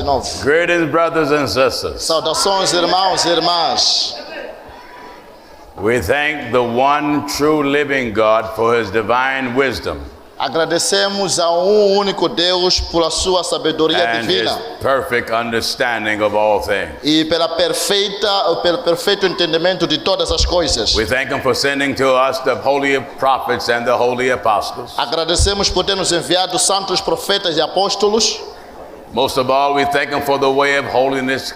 novo. Greetings, brothers and sisters. Saudações, irmãos e irmãs. We thank the one true living God for his divine wisdom Agradecemos a único Deus por sua sabedoria and his divina perfect understanding of all things. e pelo perfeito entendimento de todas as coisas. We thank him for sending to us the holy prophets and the holy apostles. Agradecemos por ter nos enviado santos profetas e apóstolos. Most of all, we thank him for the way of holiness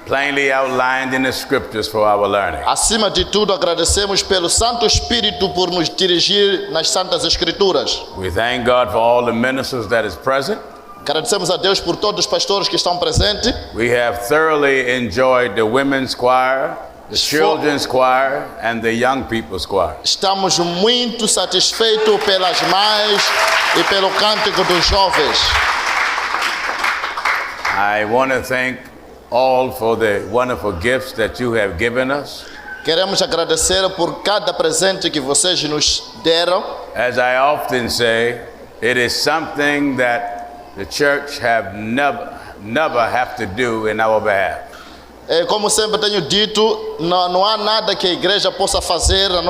plainly outlined in the scriptures for our learning. Acima de tudo, agradecemos pelo Santo Espírito por nos dirigir nas Santas Escrituras. We thank God for all the ministers that is present. Agradecemos a Deus por todos os pastores que estão presentes. We have thoroughly enjoyed the women's choir, the children's choir, and the young people's choir. Estamos muito satisfeitos pelas mães e pelo cântico dos jovens. I want to thank all for the wonderful gifts that you have given us. Queremos agradecer por cada presente que vocês nos deram. As I often say, it is something that the church have never have to do in our behalf. Como sempre tenho dito, não há nada que a igreja possa fazer nas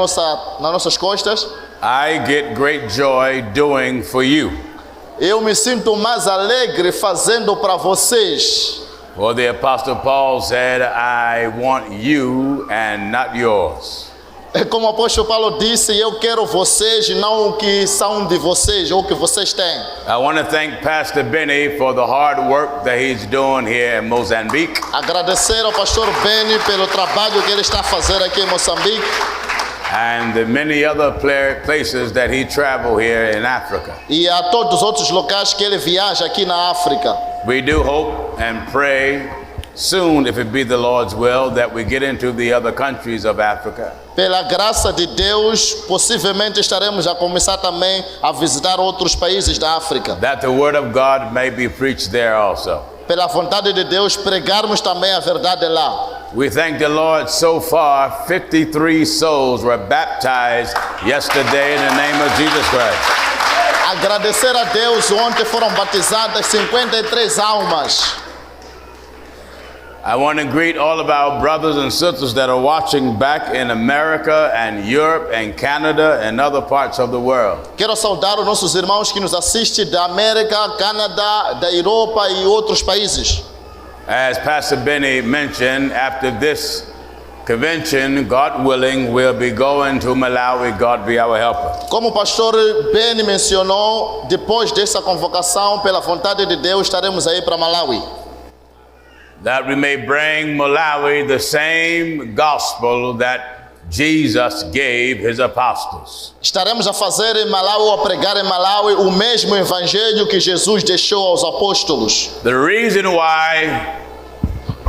nossas costas. I get great joy doing for you. Eu me sinto mais alegre fazendo para vocês. For the Apostle Paul said, I want you and not yours. Como o apóstolo Paulo disse, eu quero vocês e não o que são de vocês ou o que vocês têm. I want to thank Pastor Benny for the hard work that he's doing here in Mozambique. Agradecer ao pastor Benny pelo trabalho que ele está a fazer aqui em Moçambique. And the many other places that he traveled here in Africa. E a todos os outros locais que ele viaja aqui na África. We do hope and pray soon, if it be the Lord's will, that we get into the other countries of Africa. Pela graça de Deus, possivelmente estaremos a começar também a visitar outros países da África. That the word of God may be preached there also. Pela vontade de Deus, pregarmos também a verdade lá. We thank the Lord so far, 53 souls were baptized yesterday in the name of Jesus Christ. Agradecer a Deus, ontem foram batizadas 53 almas. I want to greet all of our brothers and sisters that are watching back in America and Europe and Canada and other parts of the world. Quero saudar os nossos irmãos que nos assistem da América, Canadá, da Europa e outros países. As Pastor Benny mentioned, after this convention, God willing, we'll be going to Malawi. God be our helper. Como o pastor Benny mencionou, depois dessa convocação, pela vontade de Deus, estaremos aí para Malawi. That we may bring Malawi the same gospel that Jesus gave his apostles. Estaremos a fazer em Malawi ou a pregar em Malawi o mesmo evangelho que Jesus deixou aos apóstolos. The reason why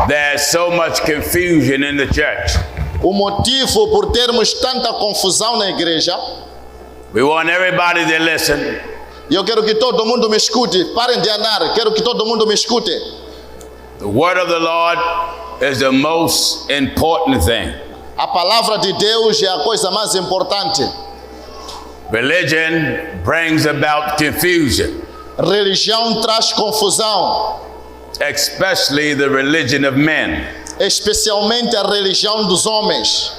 there's so much confusion in the church. O motivo por termos tanta confusão na igreja. We want everybody to listen. E eu quero que todo mundo me escute. Parem de andar. Quero que todo mundo me escute. The word of the Lord is the most important thing. A palavra de Deus é a coisa mais importante. Religion brings about confusion. Religião traz confusão. Especially the religion of men. Especialmente a religião dos homens.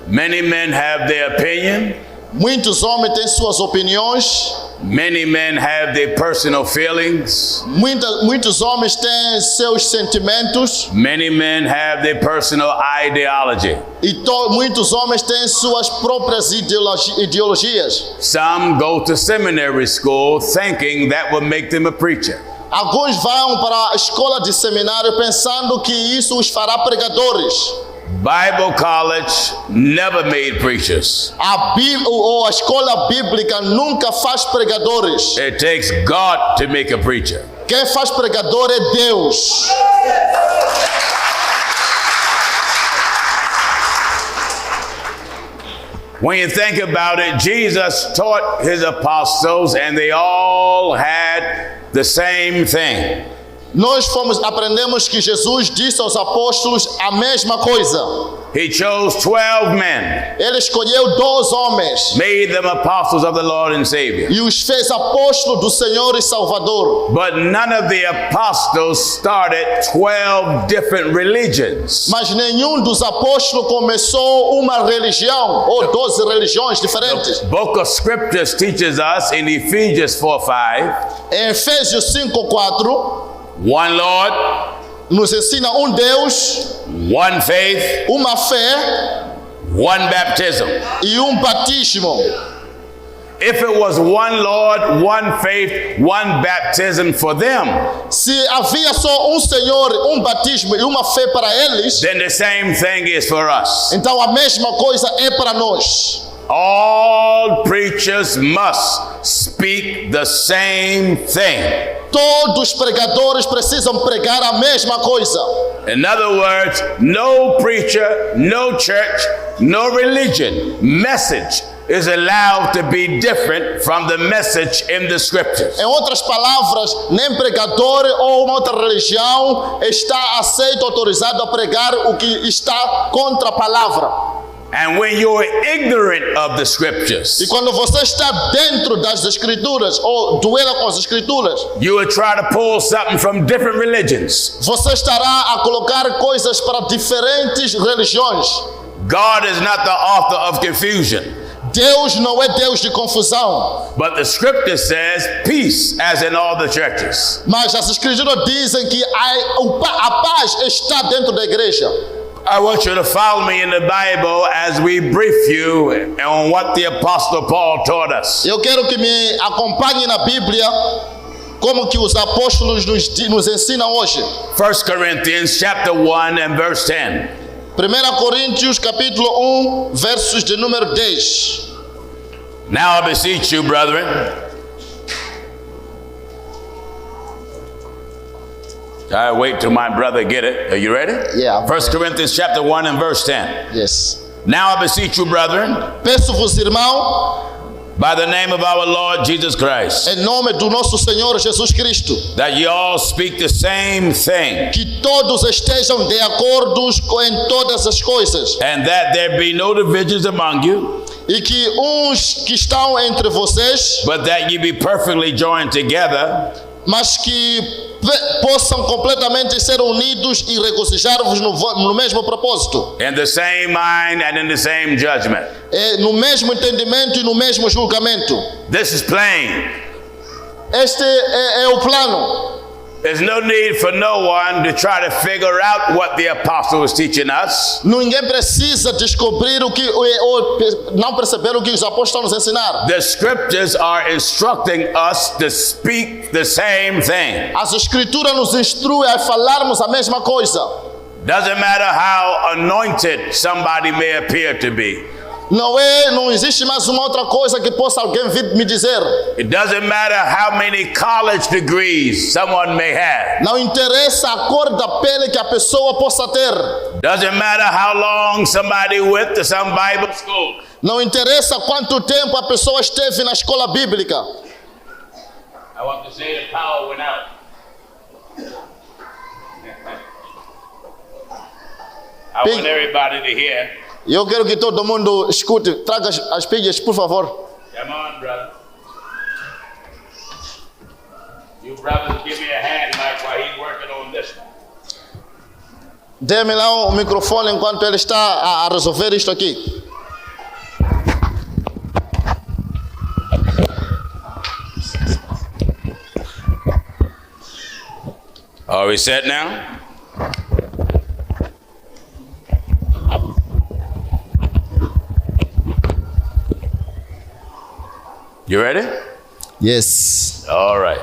Many men have their opinion. Muitos homens têm suas opiniões. Many men have their personal feelings. Muitos homens têm seus sentimentos. Many men have their personal ideology. E muitos homens têm suas próprias ideologias. Some go to seminary school thinking that will make them a preacher. Alguns vão para a escola de seminário pensando que isso os fará pregadores. Bible college never made preachers. A escola bíblica nunca faz pregadores. It takes God to make a preacher. Quem faz pregador é Deus. When you think about it, Jesus taught his apostles and they all had the same thing. Nós aprendemos que Jesus disse aos apóstolos a mesma coisa. He chose 12 men, Ele escolheu 12 homens made them apostles of the Lord and Savior. e os fez apóstolos do Senhor e Salvador. But none of the apostles started 12 different religions. Mas nenhum dos apóstolos começou uma religião ou 12 religiões diferentes. Book of Scriptures teaches us in Ephesians 4:5, Em Efésios 5:4 one Lord, nos ensina um Deus, one faith, uma fé one baptism. e um batismo. If it was one Lord, one faith, one baptism for them, Se havia só um Senhor, um batismo e uma fé para eles, then the same thing is for us. então a mesma coisa é para nós. All preachers must speak the same thing. Todos os pregadores precisam pregar a mesma coisa. In other words, no preacher, no church, no religion message is allowed to be different from the message in the scriptures. Em outras palavras, nem pregador ou uma outra religião está aceito, autorizado a pregar o que está contra a palavra. And when you're ignorant of the E scriptures, quando você está dentro das escrituras ou duela com as escrituras, you will try to pull something from different religions. você estará a colocar coisas para diferentes religiões. God is not the author of confusion, Deus não é Deus de confusão, but the scripture says peace, as in all the churches. mas as escrituras dizem que a paz está dentro da igreja. I want you to follow me in the Bible as we brief you on what the Apostle Paul taught us. Eu quero que me acompanhe na Bíblia como que os apóstolos nos ensinam hoje. 1 Corinthians chapter 1 and verse 10. 1 Coríntios capítulo 1, versos de número 10. Now I beseech you, brethren, I wait till my brother get it. Are you ready? Yeah. 1 Corinthians chapter 1 and verse 10. Yes. Now I beseech you, brethren, Peço-vos, irmão, by the name of our Lord Jesus Christ, em nome do nosso Senhor Jesus Cristo, that ye all speak the same thing, que todos estejam de acordo em todas as coisas, and that there be no divisions among you, e que uns que estão entre vocês, but that ye be perfectly joined together mas que possam completamente ser unidos e regozijar-vos no mesmo propósito, in the same mind and in the same judgment. no mesmo entendimento e no mesmo julgamento. This is plain. Este é o plano. There's no need for no one to try to figure out what the apostle is teaching us. Ninguém precisa descobrir ou não perceber o que os apóstolos estão nos ensinar. The scriptures are instructing us to speak the same thing. As escrituras nos instruem a falarmos a mesma coisa. Doesn't matter how anointed somebody may appear to be. Não existe mais uma outra coisa que possa alguém vir me dizer. It doesn't matter how many college degrees someone may have. Não interessa a cor da pele que a pessoa possa ter. Doesn't matter how long somebody went to some Bible school. Não interessa quanto tempo a pessoa esteve na escola bíblica. I want to say the power went out. I want everybody to hear. E eu quero que todo mundo escute. Traga as pilhas, por favor. Come on, brother. You brothers give me a hand, Mike, while he's working on this one. Dê-me lá o microfone enquanto ele está a resolver isto aqui. Are we set now? You ready? Yes. All right.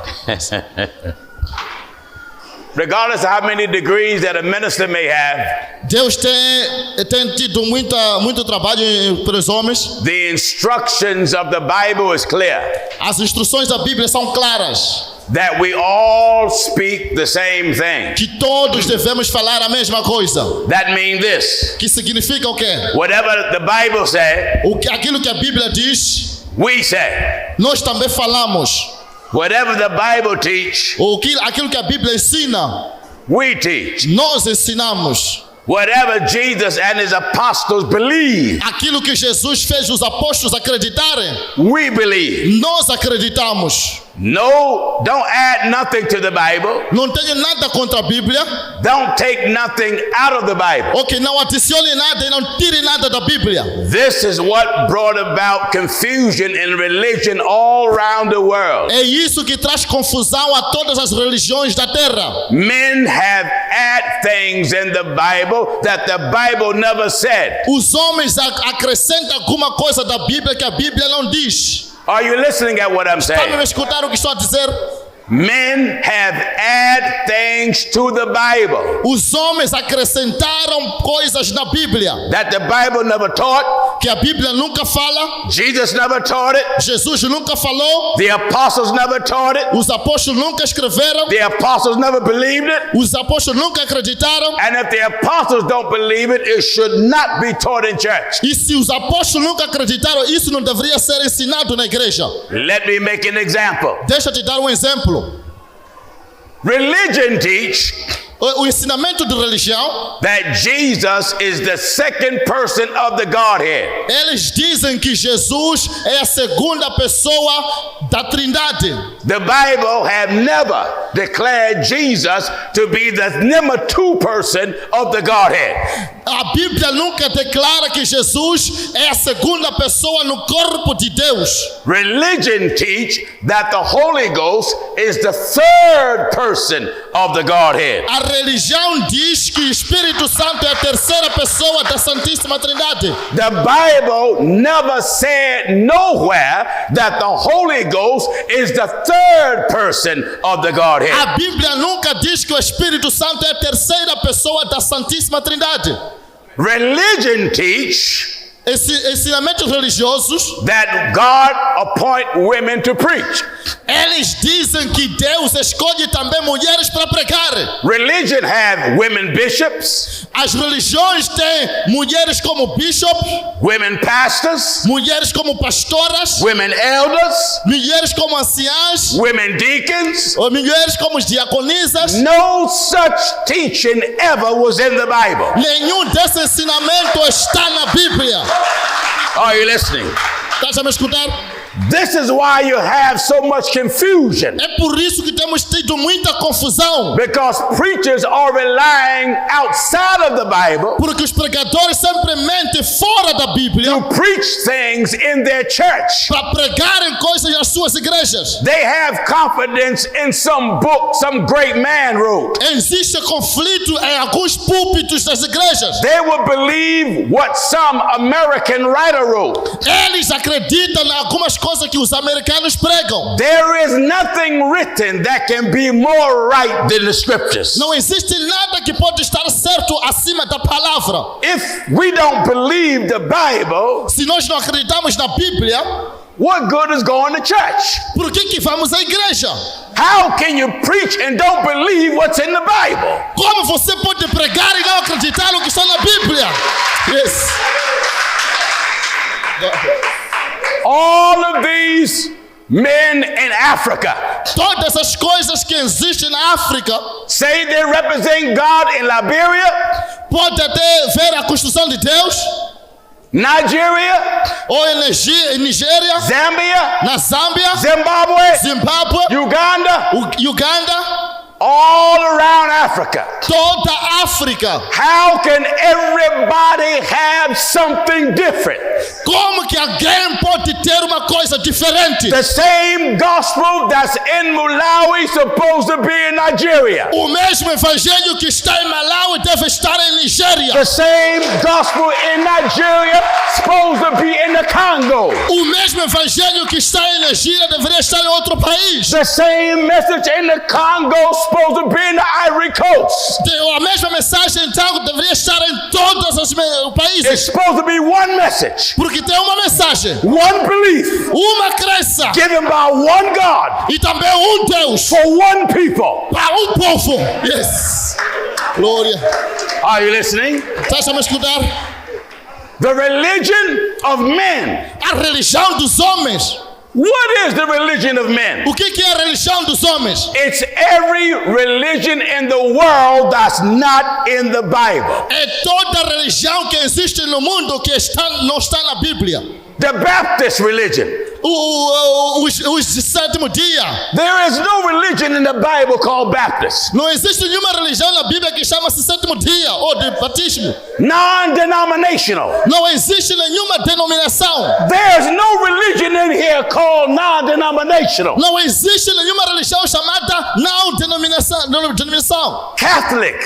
Regardless of how many degrees that a minister may have, Deus tem tido muito trabalho para os homens. the instructions of the Bible is clear As instruções da Bíblia são claras. that we all speak the same thing. Que todos devemos falar a mesma coisa. That means this: Que significa o quê? whatever the Bible says, Aquilo que a Bíblia diz, we say. nós também falamos. Whatever the Bible teach, Aquilo que a Bíblia ensina, we teach. nós ensinamos. Whatever Jesus and his apostles believe, Aquilo que Jesus fez os apóstolos acreditarem, we believe. nós acreditamos. No, don't add nothing to the Bible. Não tenho nada contra a Bíblia. Don't take nothing out of the Bible. Ok, não adicione nada e não tire nada da Bíblia. This is what brought about confusion in religion all around the world. É isso que traz confusão a todas as religiões da terra. Men have add things in the Bible that the Bible never said. Os homens acrescentam alguma coisa da Bíblia que a Bíblia não diz. Are you listening at what I'm Está me saying? escutar o que estou a dizer? Men have add things to the Bible Os homens acrescentaram coisas na Bíblia that the Bible never taught. que a Bíblia nunca fala, Jesus never taught it. Jesus nunca falou, The apostles never taught it. os apóstolos nunca escreveram, The apostles never believed it. os apóstolos nunca acreditaram. And if the apostles don't believe it, it should not be taught in church. E se os apóstolos nunca acreditaram, isso não deveria ser ensinado na igreja. Let me make an example. Deixa eu te dar um exemplo. Religion teach O ensinamento de religião, that Jesus is the second person of the Godhead. eles dizem que Jesus é a segunda pessoa da Trindade. The Bible have never declared Jesus to be the number 2 person of the Godhead. A Bíblia nunca declara que Jesus é a segunda pessoa no corpo de Deus. Religion teach that the Holy Ghost is the third person of the Godhead. A religião diz que o Espírito Santo é a terceira pessoa da Santíssima Trindade. The Bible never said nowhere that the Holy Ghost is the third person of the Godhead. A Bíblia nunca diz que o Espírito Santo é a terceira pessoa da Santíssima Trindade. Religion teach Ensinamentos religiosos, that God appoint women to preach. eles dizem que Deus escolhe também mulheres para pregar. Religion have women bishops, As religiões têm mulheres como bishops, women pastors, mulheres como pastoras, women elders, mulheres como anciãs, women deacons. ou mulheres como diaconisas. No such teaching ever was in the Bible. Nenhum desse ensinamento está na Bíblia. Are you listening? Estás a me escutar? This is why you have so much confusion. É por isso que temos tido muita confusão. Because preachers are relying outside of the Bible Porque os pregadores sempre mentem fora da Bíblia to preach things in their church. para pregarem coisas nas suas igrejas. They have confidence in some book some great man wrote. Existe conflito em alguns púlpitos das igrejas. They will believe what some American writer wrote. Eles acreditam em algumas coisas que os americanos pregam. There is nothing written that can be more right than the scriptures. Não existe nada que pode estar certo acima da palavra. If we don't believe the Bible, Se nós não acreditamos na Bíblia, what good is going to church? por que vamos à igreja? How can you preach and don't believe what's in the Bible? Como você pode pregar e não acreditar no que está na Bíblia? Yes. All of these men in Africa Todas as coisas que existem na África, say they represent God in Liberia, pode até ver a construção de Deus, Nigeria, ou em Nigéria, Zambia, na Zâmbia, Zimbabwe, Zimbábue, Uganda, Uganda, all around Africa. toda a África. How can everybody have something different? Como que alguém pode ter uma coisa diferente? The same gospel that's in Malawi supposed to be in Nigeria. O mesmo evangelho que está em Malawi deve estar em Nigéria. The same gospel in Nigeria supposed to be in the Congo. O mesmo evangelho que está em Nigéria deveria estar em outro país. The same message in the Congo supposed to be in the Ivory Coast. A mesma mensagem então deveria estar em todos os It's países. supposed to be one message, Porque tem uma mensagem, one belief, uma crença given by one God e também Deus for one people. para povo. Yes. Glória. Are you listening? Estás a me escutar? The religion of men A religião dos homens What is the religion of men? O que é a religião dos homens? It's every religion in the world that's not in the Bible. É toda religião que existe no mundo que não está na Bíblia. The Baptist religion. Os de sétimo dia. There is no religion in the Bible called Baptist. Não existe nenhuma religião na Bíblia que chama-se sétimo dia ou de batismo. Non-denominational. Não existe nenhuma denominação. There's no religion in here called non-denominational. Não existe nenhuma religião chamada não denominação. Catholic.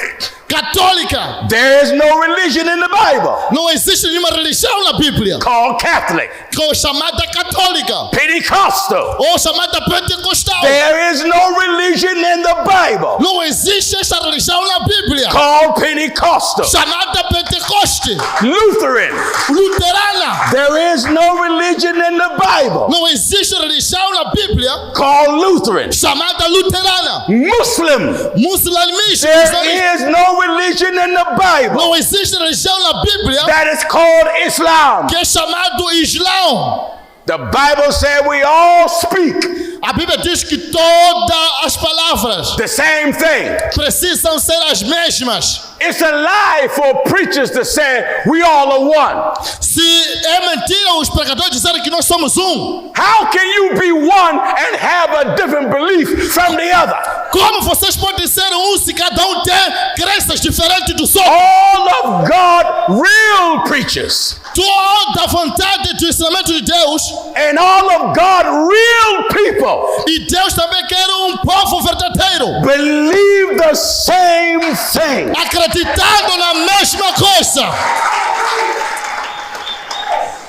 Católica. There is no religion in the Bible Não existe nenhuma religião na Bíblia called Catholic. chamada católica Pentecostal. ou chamada pentecostal. There is no religion in the Bible Não existe essa religião na Bíblia called Pentecostal. chamada Pentecoste, Lutheran. luterana. There is no religion in the Bible Não existe religião na Bíblia called Lutheran. chamada luterana. Muslim. Muslimismo. There is no religion in the Bible Não existe religião na Bíblia that is called Islam. que é chamado Islão. The Bible said we all speak A Bíblia diz que todas as palavras the same thing. precisam ser as mesmas. It's a lie for preachers to say we all are one. Se é mentira os pregadores dizerem que nós somos um, How can you be one and have a different belief from the other? como vocês podem ser um se cada um tem crenças diferentes dos outros? All of God real preachers Toda a vontade do ensinamento de Deus, and all of God real people e Deus também quer um povo verdadeiro, believe the same thing. acreditando na mesma coisa.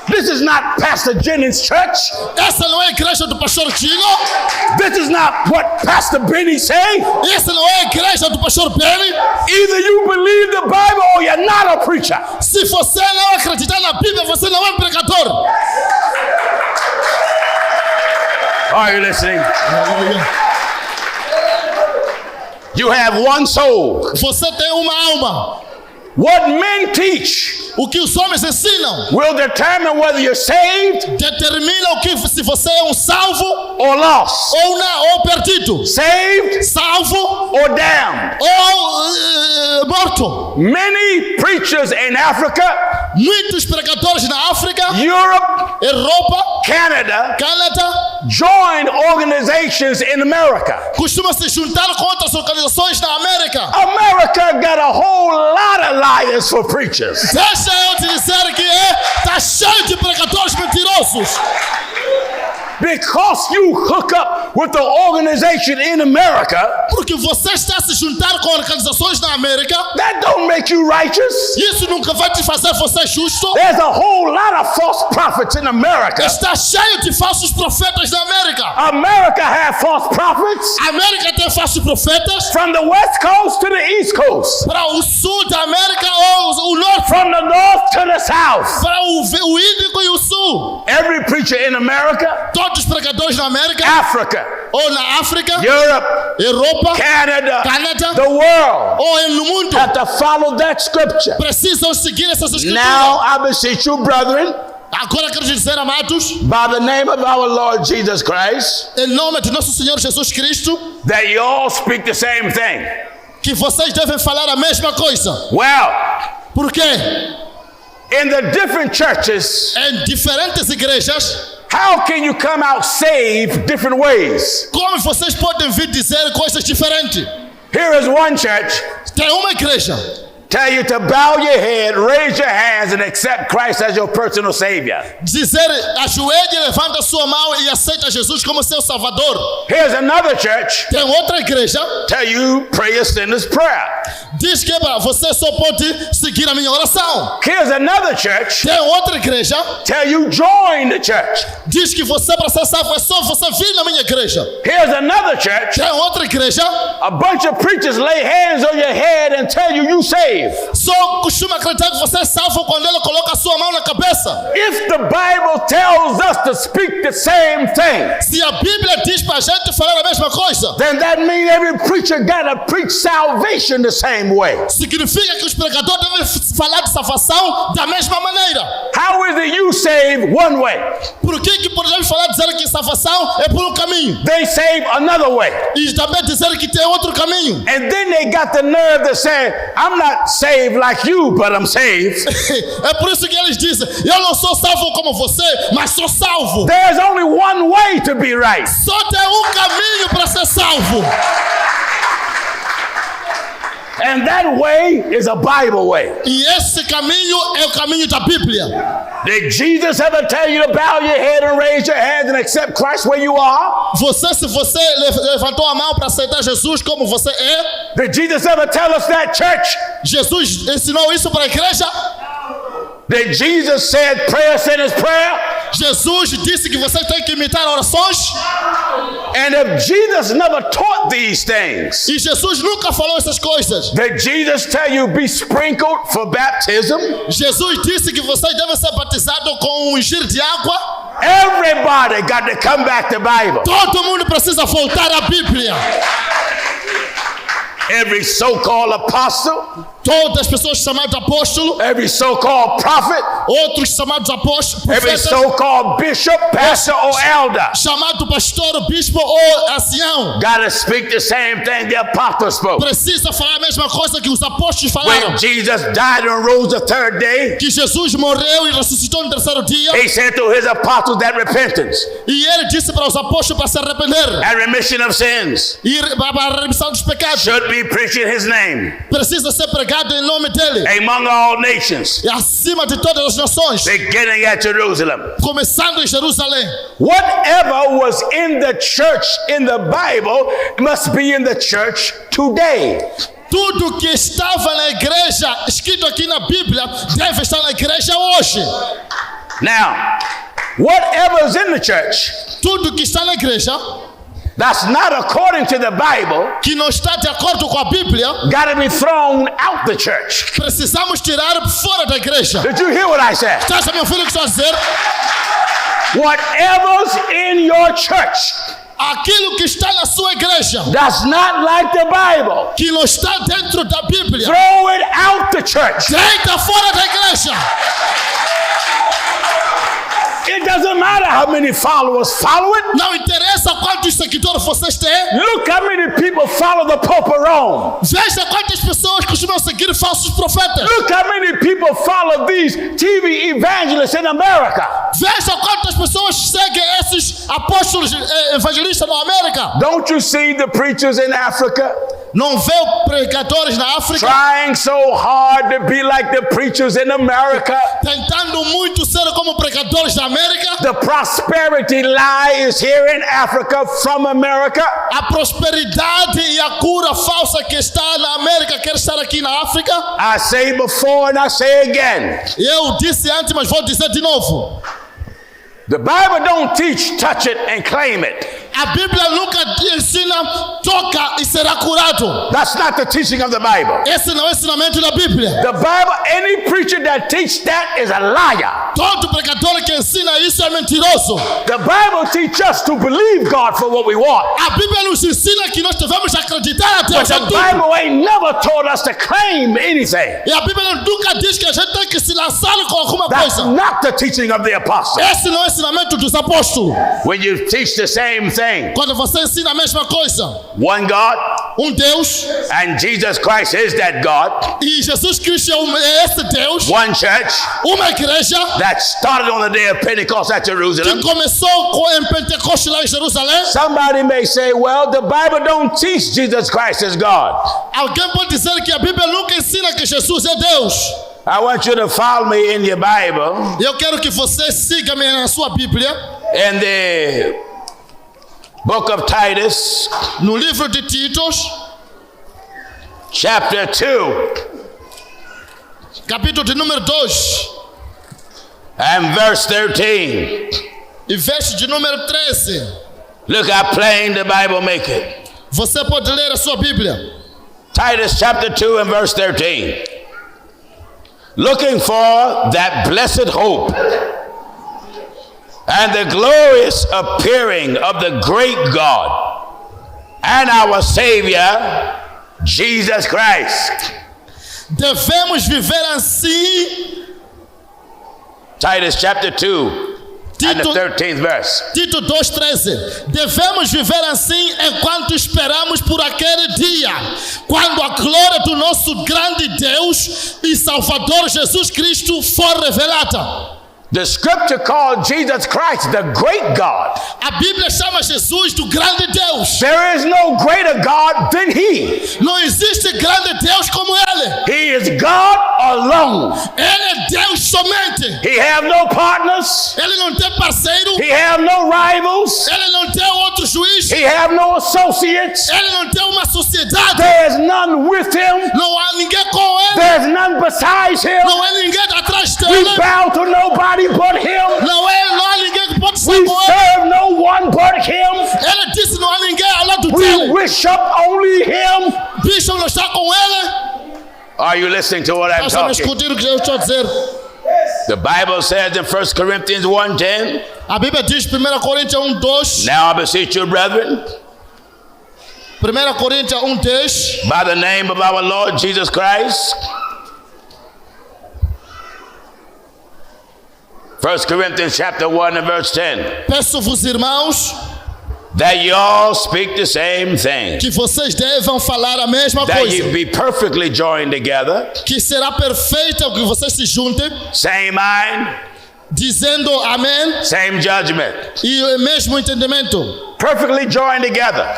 This is not Pastor Jennings' church. Essa não é a igreja do pastor Gino. This is not what Pastor Benny say. Essa não é a igreja do pastor Benny. Either you believe the Bible or you're not a preacher. Se você não acreditar na Bíblia, você não é um pregador. Are you listening? You have one soul. Você tem uma alma. What men teach O que os homens ensinam will determine whether you're saved determina o que se você é um salvo or lost, ou não, ou perdido, saved salvo or damned. ou morto. Many preachers in Africa, Muitos pregadores na África, Europe, Europa, Canada Canadá join organizations in America. costumam se juntar com outras organizações na América. America got a whole lot of liars for preachers. Deixa eu te dizer que tá cheio de pregadores mentirosos. Because you hook up with the organization in America, Porque você está se juntar com organizações na América, that don't make you righteous. isso nunca vai te fazer você justo. There's a whole lot of false prophets in America. Está cheio de falsos profetas na América. America has false prophets A América tem falsos profetas from the West Coast to the East Coast, para o sul da América ou o norte, from the North to the South. para o Índico e o sul. Every preacher in America, Todos os pregadores na América Africa, ou na África, Europe, Europa, Canada, Canadá the world ou no mundo have to follow that scripture. precisam seguir essas escrituras. Now I beseech you, brethren, Agora quero dizer, amados, by the name of our Lord Jesus Christ, em nome de nosso Senhor Jesus Cristo, that you all speak the same thing. que vocês devem falar a mesma coisa. Well, Por quê? in the different churches, Em diferentes igrejas, how can you come out saved different ways? como vocês podem vir dizer coisas diferentes? Here is one church Tem uma igreja tell you to bow your head, raise your hands, and accept Christ as your personal Savior. dizer, ajoelhe, levanta a sua mão e aceita Jesus como seu Salvador. Here's another church Tem outra igreja tell you pray a sinner's prayer. diz que você só pode seguir a minha oração. Here's another church Tem outra igreja tell you join the church. diz que você para ser salvo é só você vir na minha igreja. Here's another church, Tem outra igreja a bunch of preachers lay hands on your head and tell you saved. saved. Só costuma acreditar que você é salvo quando ele coloca a sua mão na cabeça. If the Bible tells us to speak the same thing, Se a Bíblia diz para a gente falar a mesma coisa, then that means every preacher got to preach salvation the same way. significa que os pregadores devem falar de salvação da mesma maneira. How is it you save one way? Por que podemos falar dizer que salvação é por um caminho They save another way. e também dizer que tem outro caminho? And then they got the nerve to say, I'm not saved like you, but I'm saved. É por isso que eles dizem: eu não sou salvo como você, mas sou salvo. There's only one way to be right. Só tem um caminho para ser salvo. And that way is a Bible way. E esse caminho é o caminho da Bíblia. Did Jesus ever tell you to bow your head and raise your hands and accept Christ where you are? Se você levantou a mão para aceitar Jesus como você é, Did Jesus ever tell us that, church? Jesus ensinou isso para a igreja? Did Jesus said prayer sent his prayer? Jesus disse que você tem que imitar orações? And if Jesus never taught these things, E Jesus nunca falou essas coisas. did Jesus tell you be sprinkled for baptism? Jesus disse que você deve ser batizado com um ungir de água. Everybody got to come back to Bible. Todo mundo precisa voltar à Bíblia. Every so-called apostle, Todas as pessoas chamadas de apóstolo, every so-called prophet, outros chamados de apóstolos, every profetas, so-called bishop, pastor, or elder chamado pastor, bispo ou ancião, got to speak the same thing the apostle spoke. precisa falar a mesma coisa que os apóstolos falaram. When Jesus died and rose the third day, Que Jesus morreu e ressuscitou no terceiro dia. he said to his apostles that repentance E ele disse para os apóstolos para se arrepender and remission of sins e para a remissão dos pecados. should be preached in his name Precisa ser pregado em nome dele among all nations, e acima de todas as nações, beginning at Jerusalem. começando em Jerusalém. Whatever was in the church in the Bible must be in the church today. Tudo que estava na igreja, escrito aqui na Bíblia, deve estar na igreja hoje. Now, whatever is in the church Tudo que está na igreja, that's not according to the Bible que não está de acordo com a Bíblia, got to be thrown out the church. precisamos tirar fora da igreja. Did you hear what I said? Estás a meu filho que está a dizer? Whatever's in your church Aquilo que está na sua igreja, that's not like the Bible, que não está dentro da Bíblia, throw it out the church. deita fora da igreja. It doesn't matter how many followers follow it. Não interessa quantos seguidores vocês têm. Look how many people follow the Pope of Rome. Veja quantas pessoas costumam seguir falsos profetas. Look how many people follow these TV evangelists in America. Veja quantas pessoas seguem esses apóstolos evangelistas na América. Don't you see the preachers in Africa Não vê pregadores na África trying so hard to be like the preachers in America? tentando muito ser como pregadores da América? The prosperity lie is here in Africa from America. A prosperidade e a cura falsa que está na América quer estar aqui na África? I say before and I say again. Eu disse antes, mas vou dizer de novo. The Bible don't teach touch it and claim it. A Bíblia nunca ensina toca e será curado. That's not the teaching of the Bible. Esse não é o ensinamento da Bíblia. The Bible, any preacher that teaches that is a liar. Todo pregador que ensina isso é mentiroso. The Bible teaches us to believe God for what we want. A Bíblia nos ensina que nós devemos acreditar a But Deus the em tudo. Bible ain't never told us to claim anything. E a Bíblia nunca diz que a gente tem que se lançar com alguma That's coisa. not the teaching of the apostle. Esse não é o ensinamento dos apóstolos. When you teach the same thing, Quando você ensina a mesma coisa, one God, Deus, and Jesus Christ is that God, e Jesus Cristo é esse Deus, one church uma igreja that started on the day of Pentecost at que Jerusalem. começou em Pentecostes lá em Jerusalém. Somebody may say, well, the Bible don't teach Jesus Christ is God. Alguém pode dizer que a Bíblia nunca ensina que Jesus é Deus. I want you to follow me in your Bible Eu quero que você siga-me na sua Bíblia, in the book of Titus, no livro de Titos, chapter 2, capítulo de número 2, and verse 13. e verso de número 13. Look how plain the Bible make it. Você pode ler a sua Bíblia. Titus chapter 2 and verse 13. looking for that blessed hope and the glorious appearing of the great God and our Savior, Jesus Christ. Devemos viver assim. Titus chapter 2 and the 13th verse. Tito 2:13. Devemos viver assim enquanto esperamos por aquele dia, quando a glória do nosso grande Deus e Salvador Jesus Cristo for revelada. The scripture called Jesus Christ the great God. A Bíblia chama Jesus do grande Deus. There is no greater God than He. Não existe grande Deus como Ele. He is God alone. Ele é Deus somente. He have no partners. Ele não tem parceiro. He have no rivals. Ele não tem outro juiz. He have no associates. Ele não tem uma sociedade. There is none with Him. Não há ninguém com Ele. There is none besides Him. Não há ninguém atrás We dele. bow to nobody but Him. Não há ninguém que pode ser We com Ele. serve no one but Him. Ele disse não há ninguém ao lado We dele. worship only Him. Bishop não está com Ele. Are you listening to what I'm Nós estamos talking? discutindo o que eu estou a dizer. The Bible says in 1 Corinthians 1:10, A Bíblia diz 1 Coríntios 1:2. now I beseech you, brethren, 1 Coríntios 1:10. by the name of our Lord Jesus Christ. 1 Corinthians chapter 1 and verse 10. Peço-vos, irmãos, That you all speak the same thing. que vocês devam falar a mesma That you coisa. be perfectly joined together. Que será perfeita o que vocês se juntem, Same mind, dizendo amém same judgment. e o mesmo entendimento. Perfectly joined together.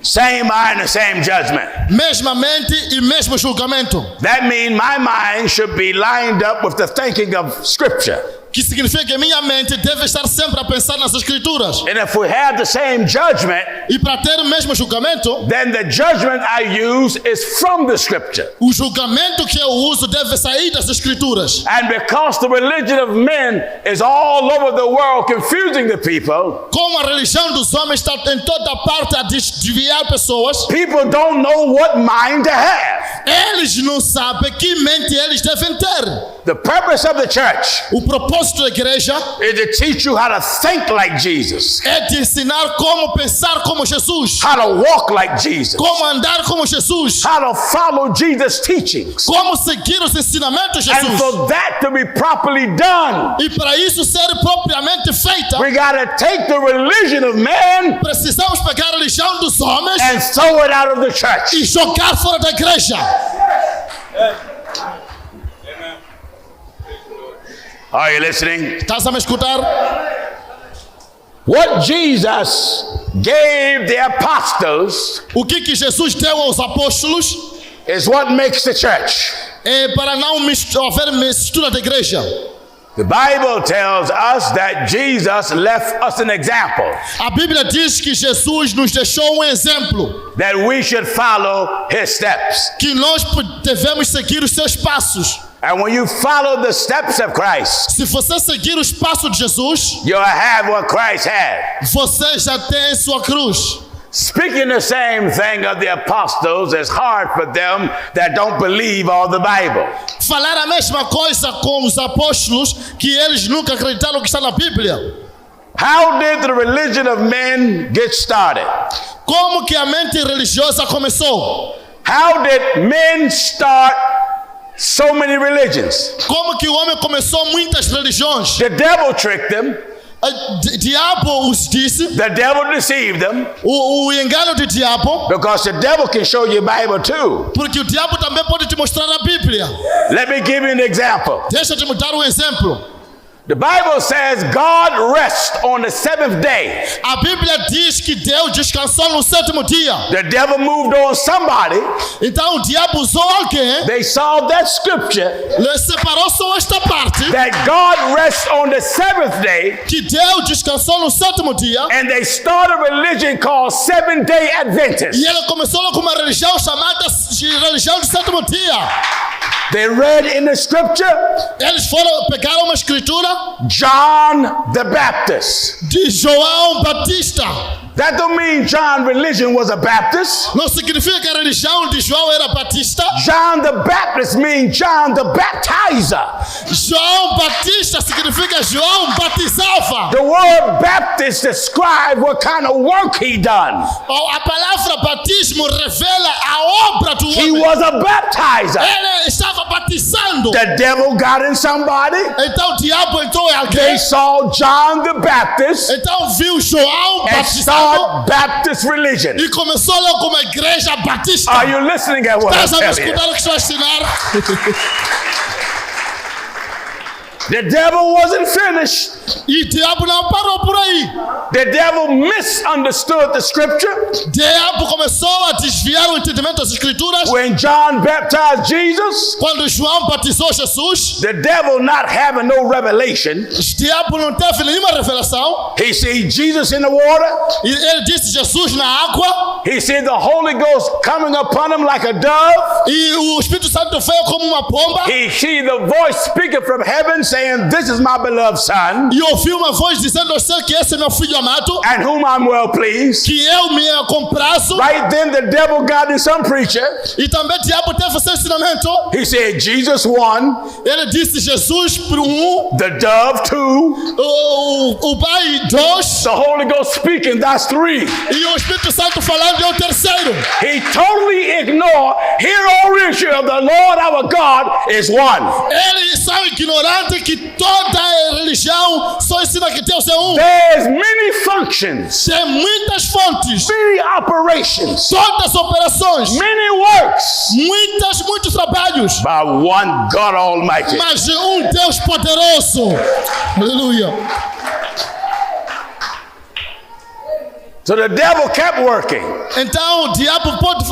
Same mind and same judgment. Mesma mente e mesmo julgamento. That means my mind should be lined up with the thinking of Scripture. Que significa que minha mente deve estar sempre a pensar nas Escrituras. And if we have the same judgment, E para ter o mesmo julgamento, then the judgment I use is from the Scripture. o julgamento que eu uso deve sair das Escrituras. And because the religion of men is all over the world confusing the people, Como a religião dos homens está em toda parte a desviar pessoas, people don't know what mind to have. eles não sabem que mente eles devem ter. The purpose of the church O propósito da igreja is to teach you how to think like Jesus, é te ensinar como pensar como Jesus, how to walk like Jesus, como andar como Jesus, how to follow Jesus' teachings. como seguir os ensinamentos de And Jesus. for that to be properly done, E para isso ser propriamente feita, we got to take the religion of man precisamos pegar a religião dos homens and throw it out of the church. e jogar fora da igreja. Are you listening? Estás a me escutar? What Jesus gave the apostles O que Jesus deu aos apóstolos is what makes the church. é para não haver mistura da igreja. The Bible tells us that Jesus left us an example A Bíblia diz que Jesus nos deixou um exemplo, that we should follow his steps. que nós devemos seguir os seus passos. And when you follow the steps of Christ, Se você seguir os passos de Jesus, you'll have what Christ had. você já tem sua cruz. Speaking the same thing of the apostles is hard for them that don't believe all the Bible. Falar a mesma coisa com os apóstolos que eles nunca acreditaram que está na Bíblia. How did the religion of men get started? Como que a mente religiosa começou? How did men start so many religions? Como que o homem começou muitas religiões? The devil tricked them. Diabo os disse, The devil deceived them o engano do diabo, because the devil can show you Bible too. porque o diabo também pode te mostrar a Bíblia. Let me give you an example. Deixa eu te dar um exemplo. The Bible says God rests on the seventh day. A Bíblia diz que Deus descansou no sétimo dia. The devil moved on somebody. Então o diabo usou alguém, They saw that scripture ele separou só esta parte, that God rests on the seventh day, que Deus descansou no sétimo dia, and they started a religion called Seventh-day e Adventist. ele começou com uma religião chamada religião do sétimo dia. They read in the scripture Eles pegaram uma escritura John the Baptist. de João Batista. That don't mean John's religion was a Baptist. Não significa que a religião de João era batista. John the Baptist means John the baptizer. João Batista significa João batizava. The word Baptist describes what kind of work he done. A palavra batismo revela a obra do He homem. was a baptizer. Ele estava batizando. The devil got in somebody. Então o diabo entrou em They alguém. saw John the Baptist Então viu João and batizando start Baptist religion. e começou logo uma igreja batista. Are you listening at what I'm Estás a me telling you? escutar o que estou a ensinar? The devil wasn't finished. E o diabo não parou por aí. The devil misunderstood the scripture. O diabo começou a desviar o entendimento das escrituras. When John baptized Jesus, Quando João batizou Jesus, the devil not having no revelation, o diabo não teve nenhuma revelação. he see Jesus in the water. E ele disse Jesus na água. He see the Holy Ghost coming upon him like a dove. E o Espírito Santo veio como uma pomba. He see the voice speaking from heaven saying, "This is my beloved son, E ouviu uma voz dizendo ao céu que esse é meu filho amado, and whom I'm well pleased." que eu me comprazo. Right then the devil got in some preacher. E também o diabo teve seu ensinamento. He said, Jesus 1, Ele disse Jesus por um, the dove 2, o pai dois, the Holy Ghost speaking, that's 3. e o Espírito Santo falando é o terceiro. He totally ignored, hear, O Israel, the Lord our God is one. Eles são ignorantes que toda a religião só ensina que Deus é um. There's many functions, Tem muitas fontes, many operations, todas operações, many works muitos trabalhos, by one God Almighty. mas de um Deus poderoso. Aleluia. So the devil kept working. Então o diabo pode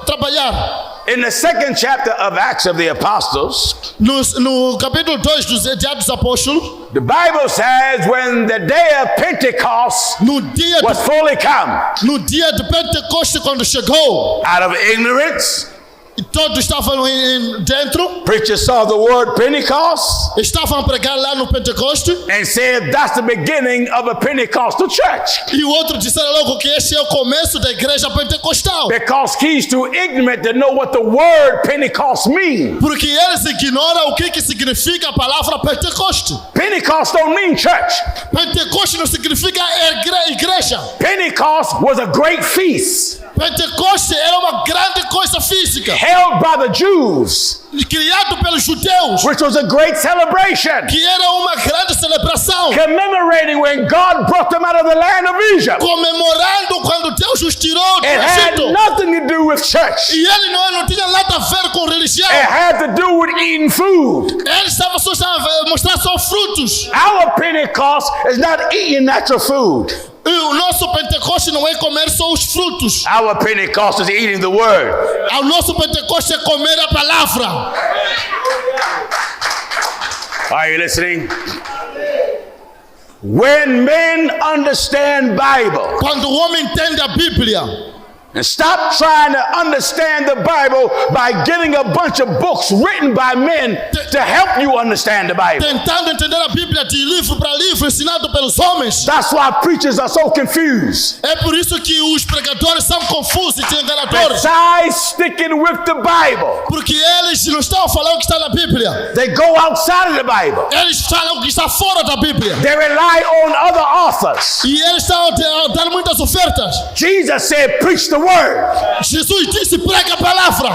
trabalhar. In the second chapter of Acts of the Apostles, No capítulo 2 dos Atos dos Apóstolos, the Bible says when the day of Pentecost no dia was fully come, de Pentecoste, quando chegou, out of ignorance, e todos estavam dentro, preachers saw the word Pentecost estavam a pregar lá no Pentecoste, and said that's the beginning of a Pentecostal church, e o outro disseram logo que esse é o começo da igreja pentecostal, because he's too ignorant to know what the word Pentecost means. porque eles ignoram o que significa a palavra Pentecoste. Pentecost don't mean church. Pentecoste não significa igreja. Pentecost was a great feast Pentecoste era uma grande coisa física, held by the Jews, criado pelos judeus, which was a great celebration, que era uma grande celebração, commemorating when God brought them out of the land of Egypt. comemorando quando Deus os tirou do It had Egito. nothing to do with church. E ele não tinha nada a ver com religião. It had to do with eating food. Ele estava só a mostrar só frutos. Our Pentecost is not eating natural food. E o nosso Pentecoste não é comer só os frutos. Our Pentecost is eating the word. O nosso Pentecoste é comer a palavra. Are you listening? When men understand Bible Quando o homem entende a Bíblia and stop trying to understand the Bible by getting a bunch of books written by men to help you understand the Bible. tentando entender a Bíblia de livro para livro, ensinado pelos homens, That's why preachers are so confused. é por isso que os pregadores são confusos e enganadores. Besides sticking with the Bible, Porque eles não estão falando o que está na Bíblia. they go outside of the Bible. Eles falam o que está fora da Bíblia. They rely on other authors. E eles estão dando muitas ofertas. Jesus said, preach the word. Jesus disse, prega a palavra.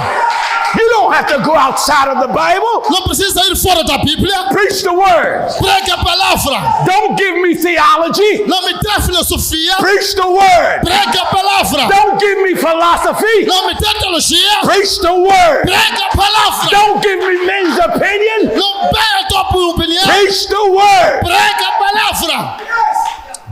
You don't have to go outside of the Bible. Não precisa ir fora da Bíblia. Preach the word. Prega a palavra. Don't give me theology. Não me dê filosofia. Preach the word. Prega a palavra. Don't give me philosophy. Não me dê teologia. Preach the word. Prega a palavra. Don't give me men's opinion. Não pega a tua opinião. Preach the word. Prega a palavra.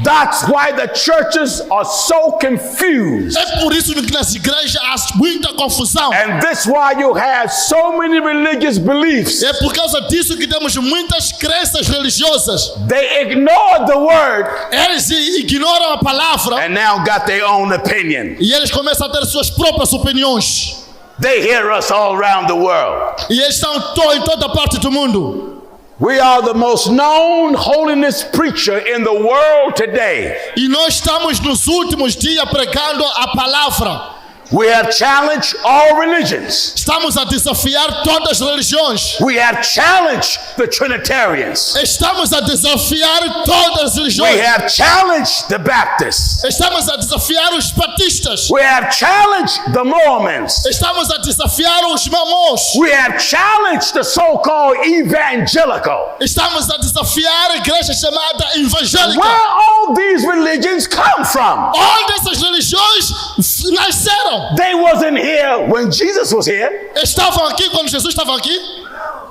That's why the churches are so confused. É por isso que nas igrejas há muita confusão. And that's why you have so many religious beliefs. É por causa disso que temos muitas crenças religiosas. They ignore the word Eles ignoram a palavra and now got their own opinion. e eles começam a ter suas próprias opiniões. They hear us all around the world. E eles estão em toda parte do mundo. We are the most known holiness preacher in the world today. E nós estamos nos últimos dias pregando a palavra. We have challenged all religions. Estamos a desafiar todas as religiões. We have challenged the Trinitarians. Estamos a desafiar todas as We religiões. have challenged the Baptists. Estamos a desafiar os batistas. We have challenged the Mormons. Estamos a desafiar os mamons. We have challenged the so-called evangelical. Estamos a desafiar a igreja chamada Where evangélica. all these religions come from? Onde essas religiões nasceram? They wasn't here when Jesus was here. Estavam aqui quando Jesus estava aqui?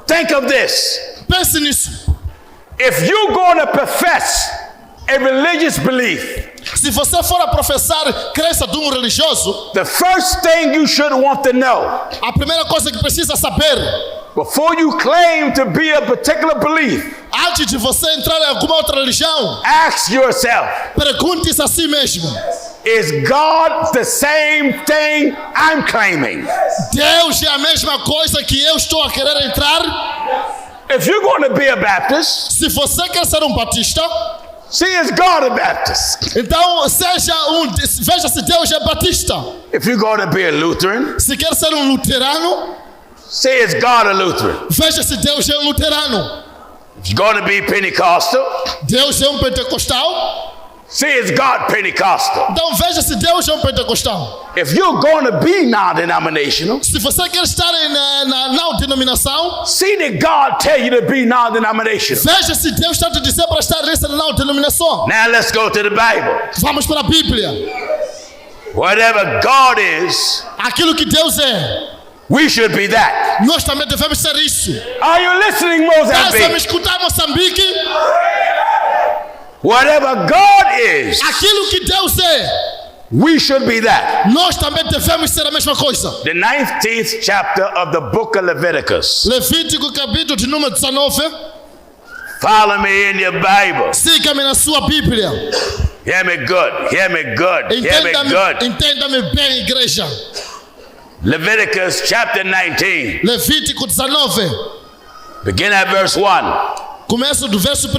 Think of this. Pense nisso. If you're going to profess a religious belief, Se você for a professar crença de religioso, the first thing you should want to know a primeira coisa que precisa saber, before you claim to be a particular belief, antes de você entrar em alguma outra religião, ask yourself, pergunte-se a si mesmo: is God the same thing I'm claiming? Deus é a mesma coisa que eu estou a querer entrar? If you're going to be a Baptist, Se você quer ser batista, see, is God a Baptist? então veja se Deus é batista. If you're going to be a Lutheran, Se quer ser luterano, see, is God a Lutheran? veja se Deus é luterano. If you're going to be Pentecostal, Deus é pentecostal, see, is God Pentecostal? então veja se Deus é pentecostal. If you're going to be non-denominational, Se você quer estar na não denominação, see, did God tell you to be non-denominational? veja se Deus está te dizendo para estar nessa não denominação. Now let's go to the Bible. Vamos para a Bíblia. Whatever God is, Aquilo que Deus é, we should be that. nós também devemos ser isso. Are you listening, Estás a me Mozambique? escutar, Moçambique? Whatever God is, Aquilo que Deus é, we should be that. nós também devemos ser a mesma coisa. The 19th chapter of the book of Leviticus. Levítico capítulo de número 19. Follow me in your Bible. Siga-me na sua Bíblia. Hear me good. Hear me good. Hear me good. Entenda-me bem, igreja. Leviticus chapter 19. Levítico 19. Begin at verse 1. Começa do verso 1.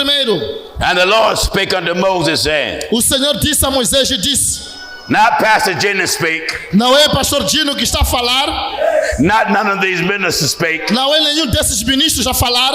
And the Lord spake unto Moses, saying, O Senhor disse a Moisés e disse: not Pastor Jenny speak, não é pastor Dino que está a falar, not none of these ministers speak. não é nenhum desses ministros a falar.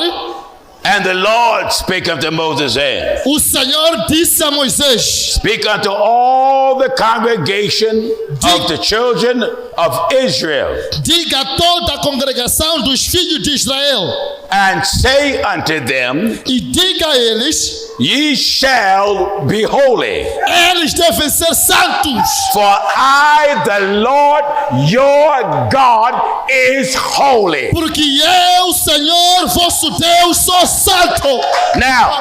And the Lord spake unto Moses, saying, O Senhor disse a Moisés: speak unto all the congregation of the children of Israel, diga a toda a congregação dos filhos de Israel, and say unto them, e diga a eles: ye shall be holy, eles devem ser santos, for I, the Lord your God, is holy. porque eu, Senhor, vosso Deus, sou santo. Now,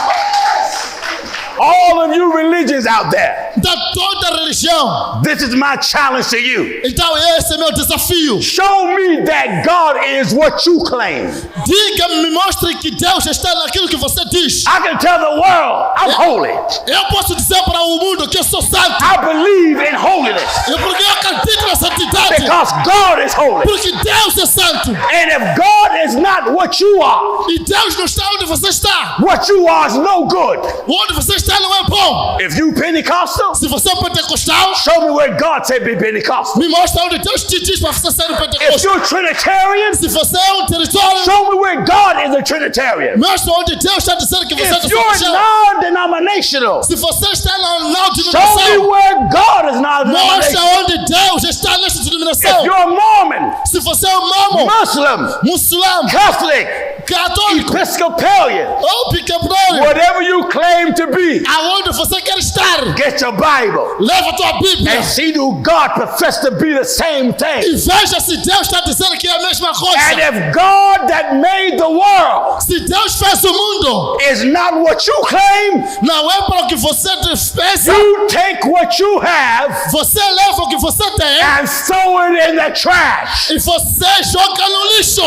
all of you religions out there, Da toda religião. this is my challenge to you. Então esse é meu desafio. Show me that God is what you claim. Diga-me, me mostre que Deus está naquilo que você diz. I can tell the world I'm holy. Eu posso dizer para o mundo que eu sou santo, I believe in holiness porque eu acredito na santidade, because God is holy. porque Deus é santo. And if God is not what you are, E Deus não está onde você está. what you are is no good. Onde você está não é bom. If you Pentecostal, Se você é pentecostal, show me where God said be Pentecostal. me mostra onde Deus te diz para você ser um If pentecostal. you're Trinitarian, Se você é território, show me where God is a Trinitarian. mostra onde Deus está dizendo que você é If you're religião. non-denominational, Se você está na não show me denominação, where God is mostra non-denominational. onde Deus está nessa If denominação. you're Mormon, Se você é um mormon, Muslim, muçulmano, Catholic, católico Episcopalian, ou piquebrolho, whatever you claim to be, aonde você quer estar, get your Bible leva a tua Bíblia and see do God profess to be the same e thing. veja se Deus está dizendo que é a mesma And coisa. if God that made the world Se Deus fez o mundo, is not what you claim, não é para o que você pensa, you take what you have você leva o que você tem and throw it in the trash. e você joga no lixo.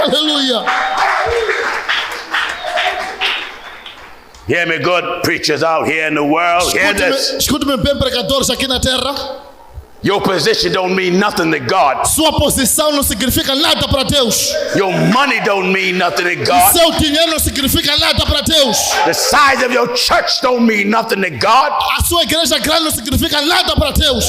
Aleluia. Hear me, good preachers out here in the world. Hear this. Escute-me bem, pregadores aqui na terra. Your position don't mean nothing to God. Sua posição não significa nada para Deus. Your money don't mean nothing to God. Seu dinheiro não significa nada para Deus. The size of your church don't mean nothing to God. A sua igreja grande não significa nada para Deus.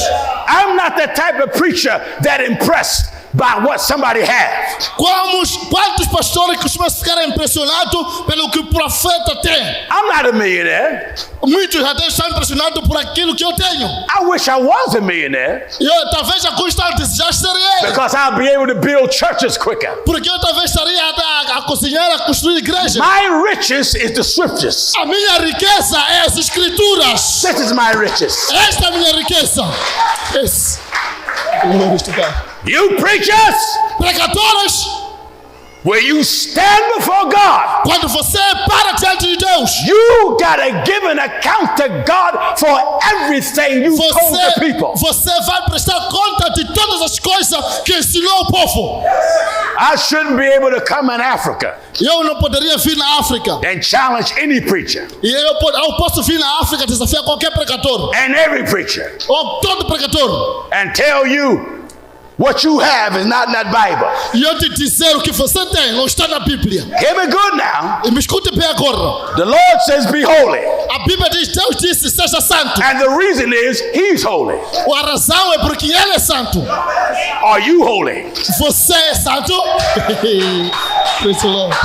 I'm not the type of preacher that impressed by what somebody has. Quantos pastores costumam ficar impressionados pelo que o profeta tem? I'm not a millionaire. Muitos até estão impressionados por aquilo que eu tenho. I wish I was a millionaire. Eu talvez alguns já seria, because I'll be able to build churches quicker. porque eu talvez estaria a cozinhar, a construir igrejas. My riches is the scriptures. A minha riqueza é as escrituras. This is my riches. Esta é a minha riqueza. Yes. Glory to God. You preachers, Pregadores, when you stand before God, quando você para diante de Deus, you gotta give an account to God for everything you told the people. você vai prestar conta de todas as coisas que ensinou o povo. I shouldn't be able to come in Africa Eu não poderia vir na África. and challenge any preacher E eu posso vir na África desafiar qualquer pregador, and every preacher ou todo pregador, and tell you what you have is not in that Bible. e eu te dizer o que você tem não está na Bíblia. Hear me good now. E me escute bem agora. The Lord says, be holy. A Bíblia diz, Deus disse, seja santo. And the reason is, He's holy. A razão é porque Ele é santo. Are you holy? Você é santo? Praise the Lord.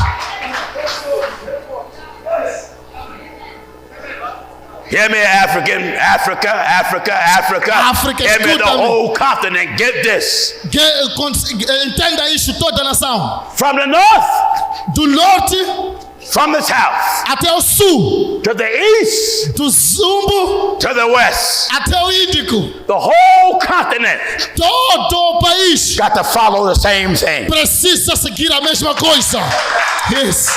Hear me, Africa. África, Hear me, the escuta-me. whole continent. Get this. Entenda isso, toda a nação. From the north, Do norte from the south, até o sul. to the east, Do zumbo to the west. até o Índico. The whole continent Todo o país got to follow the same thing. precisa seguir a mesma coisa. Yes.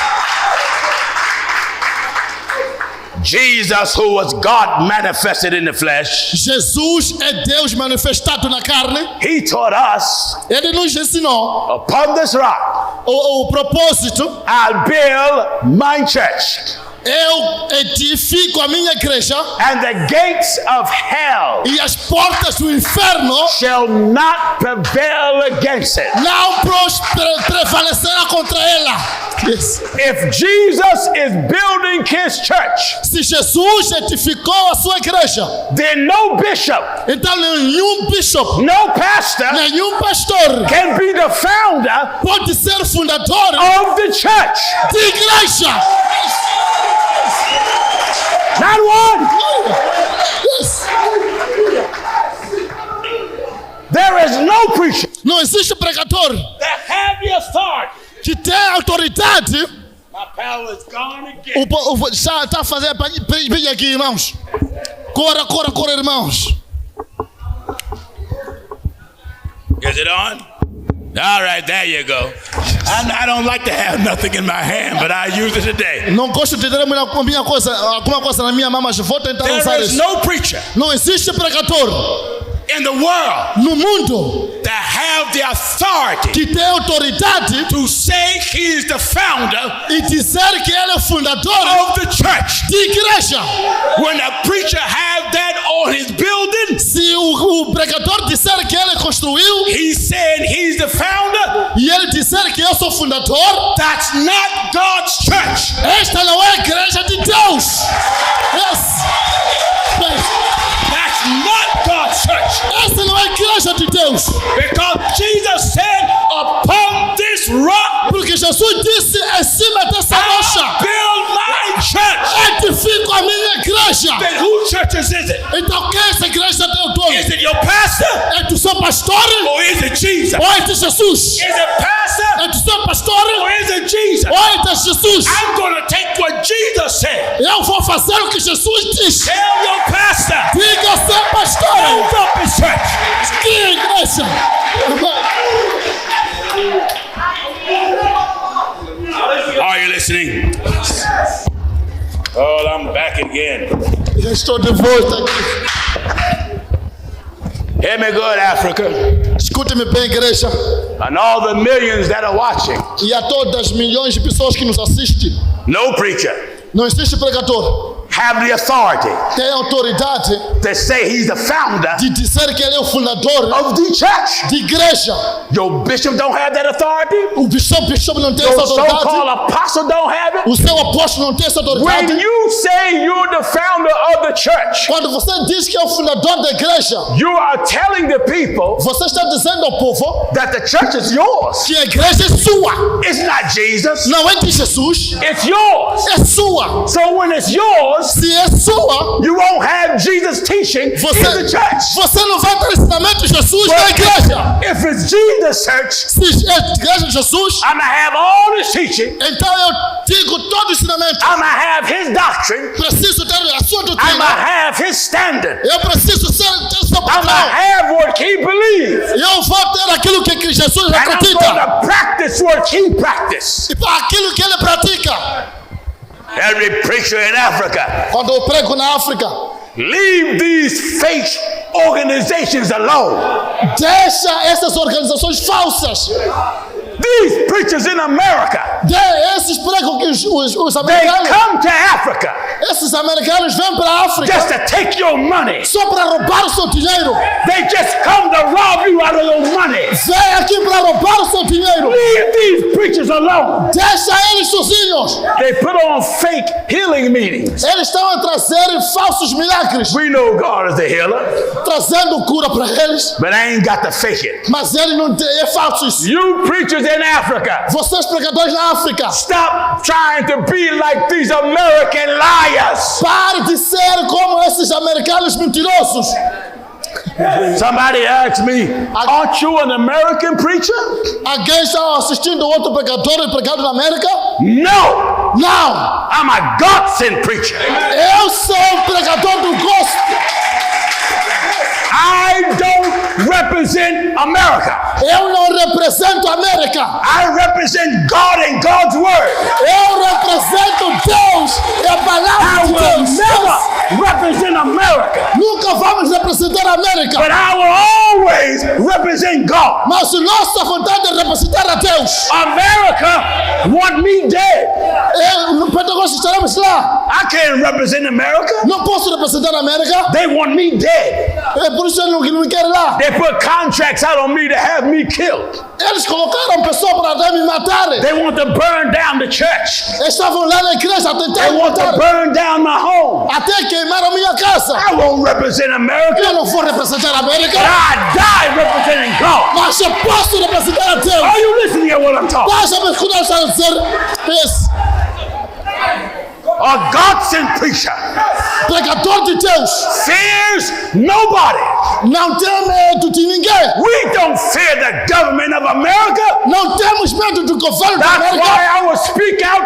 Jesus, who was God manifested in the flesh, Jesus é Deus manifestado na carne. He taught us, Ele nos ensinou upon this rock, o propósito. I'll build my church, Eu edifico a minha igreja and the gates of hell e as portas do inferno shall not prevail against it. não prevalecerá contra ela. Yes. If Jesus is building His church, Se Jesus edificou a sua igreja, then no bishop, então nenhum bishop, no pastor nenhum pastor can be the founder pode ser fundador of the church. de igreja. Not one. Yes. There is no preacher Não existe pregador that have the authority. que tem autoridade. My power is gone again. Já está fazendo. Vem aqui, irmãos. Corra, irmãos. Is it on? All right, there you go. I don't like to have nothing in my hand, but I use it today. Não gosto de ter alguma coisa na minha mão, mas vou tentar usar There is isso. no preacher Não existe pregador in the world no mundo that have the authority que tem autoridade to say he is the founder e dizer que ele é fundador of the church. de igreja. When a preacher have that on his building, Se o pregador disser que ele construiu he's saying he's the founder. e ele disser que eu sou fundador, That's not God's church. esta não é a igreja de Deus. Yes. That's not God's church. Esta não é a igreja de Deus. Because Jesus said, upon this rock, Porque Jesus disse, em cima dessa rocha, build my church. edifico a minha igreja. Then whose churches is it? Então quem é essa igreja de Deus? Is it your pastor É do seu pastor or is it Jesus? ou é de Jesus? Is it pastor É do seu pastor or is it Jesus? ou é de Jesus? I'm going to take what Jesus said. Eu vou fazer o que Jesus diz. Tell your pastor, Diga ao seu pastor. build up his church. Que igreja? Are you listening? Oh, I'm back again. Já estou de volta aqui. Hear me good, Africa. Escute-me bem, igreja. And all the millions that are watching. E a todas as milhões de pessoas que nos assistem. No preacher Não existe pregador have the authority tem autoridade to say he's the founder de dizer que ele é o fundador of the church. de igreja. Your bishop don't have that authority. O bishop não tem Your essa autoridade. so-called apostle don't have it. O seu apóstolo não tem essa When autoridade. you say you're the founder of the church, Quando você diz que é o fundador da igreja, you are telling the people você está dizendo ao povo that the church is yours. que a igreja é sua. It's not Jesus. Não é de Jesus, It's yours. é sua. So when it's yours, Se é sua, you won't have Jesus teaching in the church. você não vai ter ensinamento de Jesus na igreja. If it's Jesus' church, Se é a igreja de Jesus, I'm going to have all this teaching. então eu digo todo o ensinamento. I'm going to have his doctrine. Preciso ter a sua I'm going to doutrina. have his standard. Eu preciso ter seu I'm going to padrão. have what he believes. Eu vou ter aquilo que Jesus And I'm going acredita. to practice what he practiced. E para aquilo que ele pratica. Every preacher in Africa, Quando eu prego na África, leave these fake organizations alone. deixa essas organizações falsas. These preachers in America, Esses pregam que os they americanos, come to Africa esses americanos vêm para a África just to take your money. só para roubar o seu dinheiro. They just come to rob you out of your money. Vem aqui para roubar o seu dinheiro. Leave these preachers alone. Deixa eles sozinhos. They put on fake healing meetings. Eles estão a trazer falsos milagres, We know God is the healer, trazendo cura para eles, but I ain't got to fake it. mas ele não tem, é falso isso. You preachers in Africa, Vocês pregadores na África, stop trying to be like these American liars. pare de ser como esses americanos mentirosos. Somebody asked me, aren't you an American preacher? Alguém está assistindo outro pregador e pregado na América? No, Não, I'm a God-sent preacher. eu sou um pregador do gospel. I don't represent America. Eu não represento a América. I represent God and God's word. Eu represento Deus e a I palavra de will Deus. never represent America, Nunca vamos representar a América, but I will always represent God. mas nossa vontade é representar a Deus. America want me dead. No Pentecostes estaremos lá. I can't represent America. Não posso representar a América. They want me dead. É por isso eu não me quero lá. They put contracts out on me to have me killed. Eles colocaram pessoas para me matarem. They want to burn down the church. Estavam lá na igreja a tentar They me want to matar. burn down my home. Até queimar a minha casa. I won't represent America. Eu não vou representar a América, But I die representing God. mas eu posso representar a Deus. Are you listening to what I'm talking? Basta me escutar a dizer isso. A God-sent preacher Pregador de Deus fears nobody. não tem medo de ninguém. We don't fear the government of America. Não temos medo do governo da That's América. why I will speak out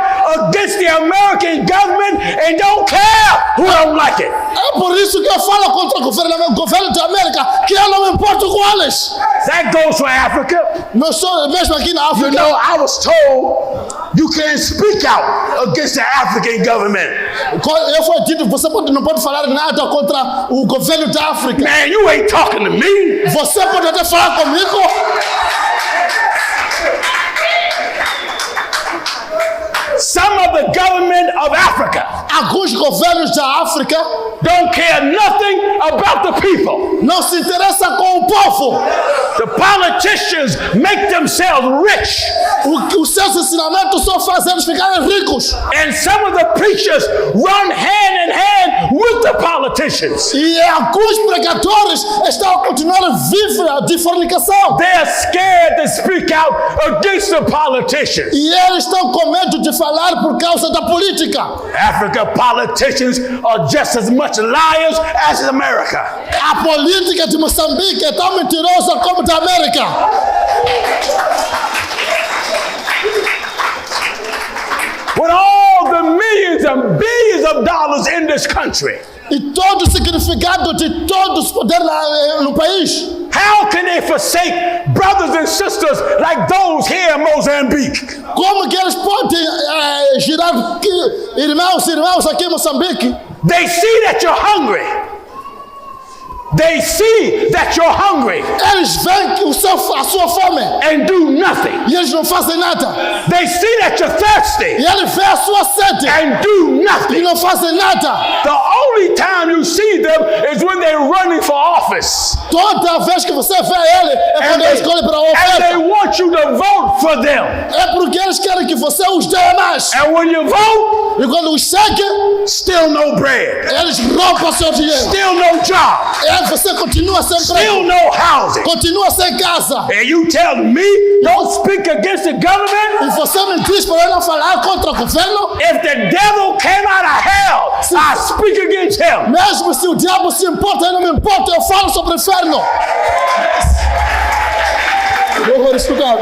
against the American government and don't care who don't like it. É por isso que eu falo contra o governo da América, que eu não me importo com eles. That goes for Africa. Não sou mesmo aqui na You África. know, I was told you can't speak out against the African government. Eu fui dito, você não pode falar nada contra o governo da África. Man, you ain't talking to me. Você pode até falar comigo. Some of the government of Africa Alguns governos da África don't care nothing about the people. não se interessam com o povo. The politicians make themselves rich. Os seus ensinamentos só fazem eles ficarem ricos. And some of the preachers run hand in hand with the politicians. E alguns pregadores estão a continuar a viver de fornicação. They're scared to speak out against the politicians. E eles estão com medo de falar por causa da política. Africa politicians are just as much liars as America. A política de Moçambique é tão mentirosa como da América. With all the millions and billions of dollars in this country, E todo o significado de todos os poderes no país. how can they forsake brothers and sisters like those here in Mozambique? Como que eles podem girar irmãos e irmãs aqui em Moçambique? They see that you're hungry. They see that you're hungry Eles veem que a sua fome and do nothing. e eles não fazem nada. They see that you're E thirsty eles veem a sua sede and do e nothing. não fazem nada. The only time you see them is when they're running for office. Toda vez que você vê ele é quando eles escolhem para a And they oferta. want you to vote for them. É porque eles querem que você os dê mais. And when you vote, E quando os segue, still no bread, eles roubam seu dinheiro. still no job, E você continua sem still emprego, no housing. continua sem casa. And you tell me, don't speak against the government? E você me diz para eu não falar contra o governo? If the devil came out of hell, I speak against him. Mesmo se o diabo se importa, eu não me importo, eu falo sobre o inferno. Eu vou estudar.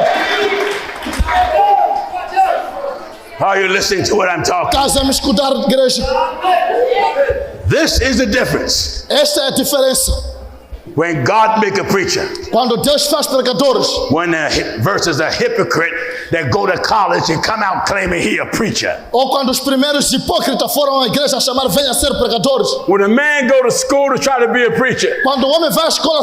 Are you listening to what I'm talking? Estás a me escutar, igreja? This is the difference. Esta é a diferença. When God make a preacher, Quando Deus faz pregadores, versus a hypocrite that go to college and come out claiming he a preacher. ou quando os primeiros hipócritas foram à igreja a chamar, venha ser pregadores. When a man go to school to try to be a preacher, Quando o homem vai à escola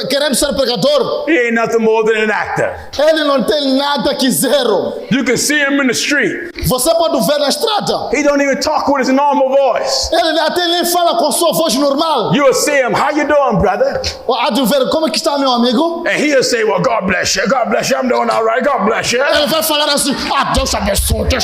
querendo ser pregador, he ain't nothing more than an actor. ele não tem nada que zero. You can see him in the street. Você pode ver na estrada. He don't even talk with his normal voice. Ele até nem fala com sua voz normal. You will see him, how you doing, brother? Há de ver como é que está, meu amigo. And he'll say, well, God bless you. God bless you. I'm doing all right. God bless you. Ele vai falar assim, Deus te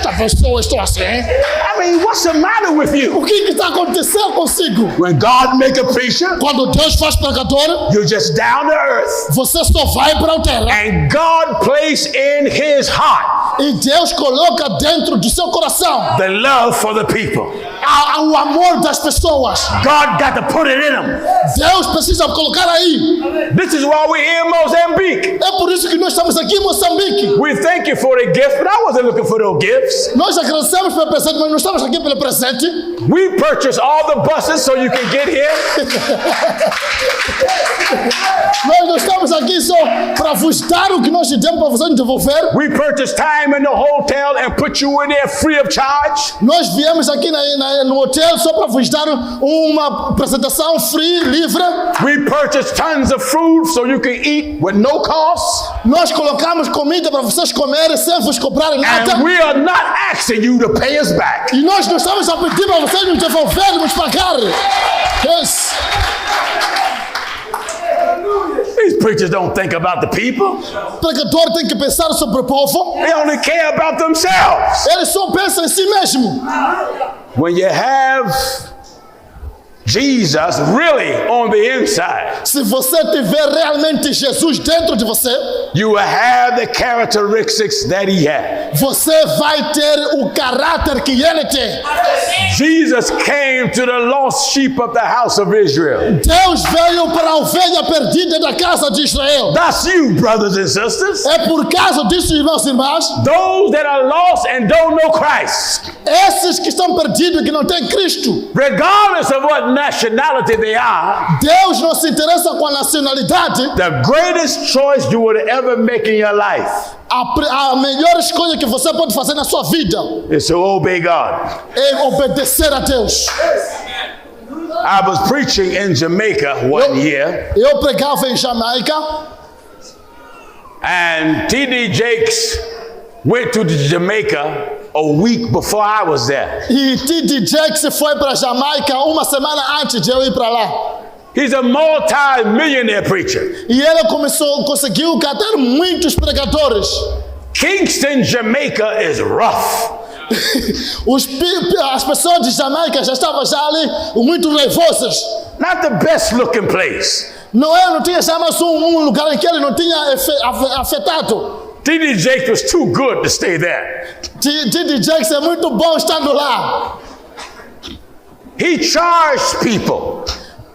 abençoe, estou assim. I mean, what's the matter with you? O que está acontecendo consigo? When God make a preacher, Quando Deus faz pregador, you're just down to earth. você só vai para a terra. And God placed in his heart E Deus coloca dentro do seu coração the love for the people. o amor das pessoas. God got to put it in them. Deus precisa colocar aí. This is why we're here in Mozambique. É por isso que nós estamos aqui em Moçambique. We thank you for the gift, but I wasn't looking for those gifts. Nós agradecemos pelo presente, mas não estamos aqui pelo presente. We purchased all the buses so you can get here. Nós não estamos aqui só para vos dar o que nós te demos para vocês devolver. We purchased time in the hotel and put you in there free of charge. Nós viemos aqui no hotel só para vos dar uma apresentação free, livre. We purchased tons of food so you can eat with no cost. Nós colocamos comida para vocês comerem sem vos comprarem nada. And we are not asking you to pay us back. E nós não estamos a pedir para vocês nos devolverem, nos pagarem. Yes. These preachers don't think about the people. O pregador tem que pensar sobre o povo. They only care about themselves. Ele só pensa em si mesmo. When you have Jesus really on the inside, Se você tiver realmente Jesus dentro de você, you will have the characteristics that he had. você vai ter o caráter que ele tem. Jesus came to the lost sheep of the house of Israel. Deus veio para a ovelha perdida da casa de Israel. That's you, brothers and sisters. É por causa disso, irmãos e irmãs, Those that are lost and don't know Christ. esses que estão perdidos e que não têm Cristo. Regardless of what nationality they are, Deus não se interessa com a nacionalidade. the greatest choice you would ever make in your life A melhor escolha que você pode fazer na sua vida is to obey God. é obedecer a Deus. I was preaching in Jamaica one year, Eu pregava em Jamaica and T.D. Jakes went to Jamaica a week before I was there. e T.D. Jakes foi para Jamaica uma semana antes de eu ir para lá. He's a multi-millionaire preacher. E ele conseguiu catar muitos pregadores. Kingston, Jamaica is rough. As pessoas de Jamaica já estavam já ali muito nervosas. Not the best looking place. Não tinha já mais lugar em que ele não tinha afetado. T.D. Jakes was too good to stay there. T.D. Jakes é muito bom estando lá. He charged people.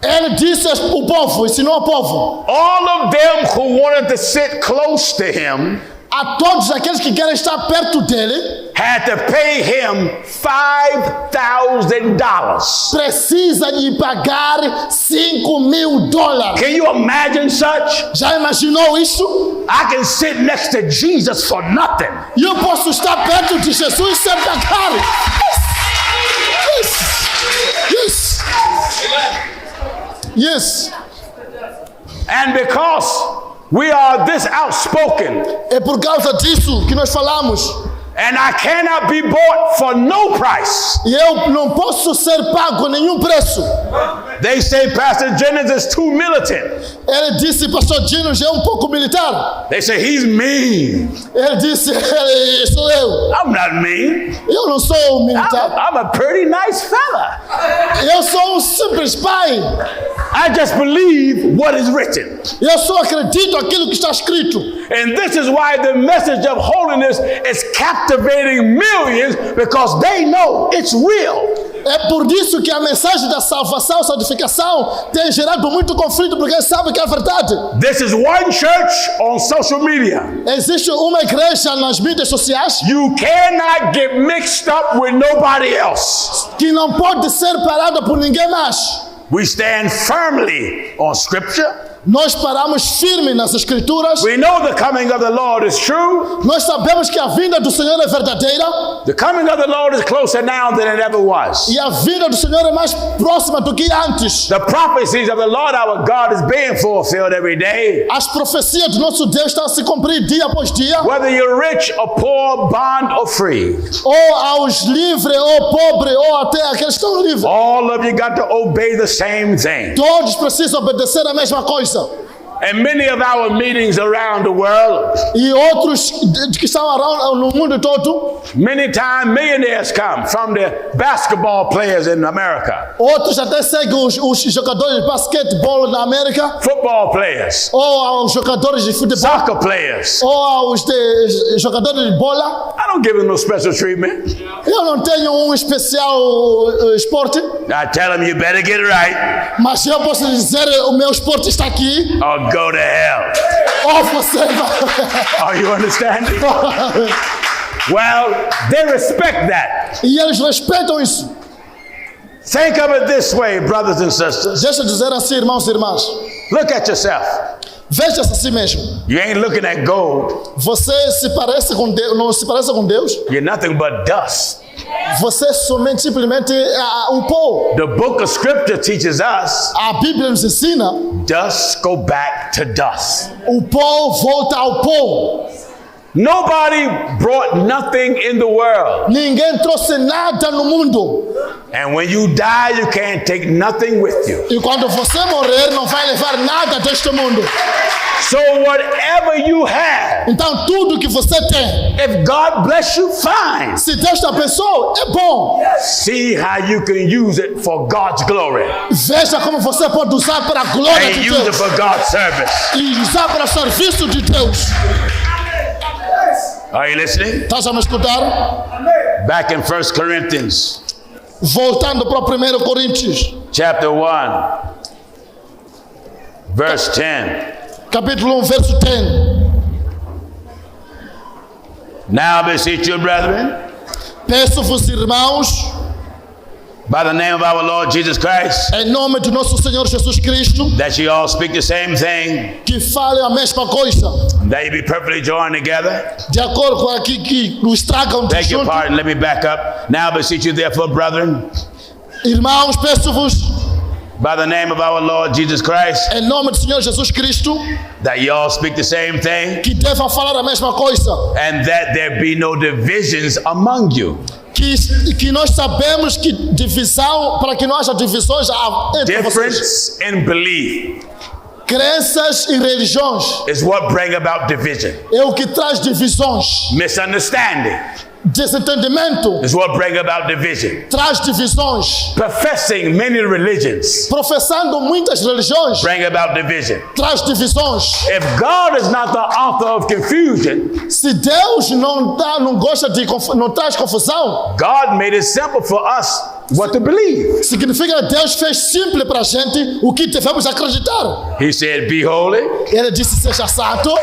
Ele disse ao povo, ensinou ao povo, All of them who wanted to sit close to him a todos aqueles que querem estar perto dele, had to pay him $5,000. precisa de pagar $5,000. Can you imagine such? Já imaginou isso? I can sit next to Jesus for nothing. E eu posso estar perto de Jesus sem pagar. Yes. Yes. Yes. And because we are this outspoken, É por causa disso que nós falamos. and I cannot be bought for no price. E eu não posso ser pago a nenhum preço. They say Pastor Jennings is too militant. Ele disse, pastor Gino já é um pouco militar. They say he's mean. Ele disse, sou eu. I'm not mean. Eu não sou militar. I'm a pretty nice fella. Eu sou um simples pai. I just believe what is written. Eu só acredito aquilo que está escrito. And this is why the message of holiness is captivating millions, because they know it's real. É por isso que a mensagem da salvação, santificação, tem gerado muito conflito, porque eles sabem que é verdade. This is one church on social media. Existe uma igreja nas mídias sociais You cannot get mixed up with nobody else. que não pode ser parada por ninguém mais. We stand firmly on Scripture. Nós paramos firme nas escrituras. We know the coming of the Lord is true. Nós sabemos que a vinda do Senhor é verdadeira. The coming of the Lord is closer now than it ever was. E a vinda do Senhor é mais próxima do que antes. The prophecies of the Lord our God is being fulfilled every day. As profecias do nosso Deus estão a se cumprir dia após dia. Whether you're rich or poor, bond or free, Ou aos livres, ou pobres, ou até aqueles que estão livres. all of you got to obey the same thing. Todos precisam obedecer a mesma coisa. And many of our meetings around the world, E outros que estão no mundo todo, many times millionaires come from the basketball players in America, outros até seguem os jogadores de basquetebol na América, football players, ou aos jogadores de futebol, soccer players. ou aos jogadores de bola. I don't give them no special treatment. Eu não tenho um especial esporte, I tell them you better get it right mas eu posso dizer o meu esporte está aqui. or go to hell. Ou você vai... Are you understanding? Well, they respect that. E eles respeitam isso. Think of it this way, brothers and sisters. Deixa eu dizer assim, irmãos e irmãs. Look at yourself. Veja-se a si mesmo. You ain't looking at gold. Você se parece com Deus, não se parece com Deus. You're nothing but dust. Você somente, simplesmente, o pó. The book of scripture teaches us A Bíblia nos ensina, dust go back to dust. o pó volta ao pó. Nobody brought nothing in the world. Ninguém trouxe nada no mundo. And when you die, you can't take nothing with you. E quando você morrer, não vai levar nada deste mundo. So whatever you have, Então, tudo que você tem, if God bless you, fine. se Deus te abençoou, é bom. See how you can use it for God's glory Veja como você pode usar para a glória and de use it Deus. for God's service. E usar para o serviço de Deus. Are you listening? Estás a me escutar? Back in 1 Corinthians Voltando para o 1 Coríntios, chapter 1, verse 10. capítulo 1, verso 10. Now beseech you, brethren, Peço-vos, irmãos, by the name of our Lord Jesus Christ, em nome do nosso Senhor Jesus Cristo, that you all speak the same thing, que fale a mesma coisa, that you be perfectly joined together. de acordo com aquilo que nos tragam de Beg your junto. pardon, let me back up. Now beseech you, therefore, brethren, Irmãos, peço-vos, by the name of our Lord Jesus Christ, em nome do Senhor Jesus Cristo, that you all speak the same thing, que devam falar a mesma coisa, and that there be no divisions among you. que nós sabemos que divisão, para que não haja divisões entre vocês. Difference in belief Crenças e religiões is what bring about division. é o que traz divisões. Misunderstanding Desentendimento is what bring about division. traz divisões. Professing many religions Professando muitas religiões bring about division. traz divisões. If God is not the author of confusion, Se Deus não gosta de não traz confusão, God made it simple for us what to believe. significa que Deus fez simples para a gente o que devemos acreditar. He said, be holy, Ele disse: seja santo,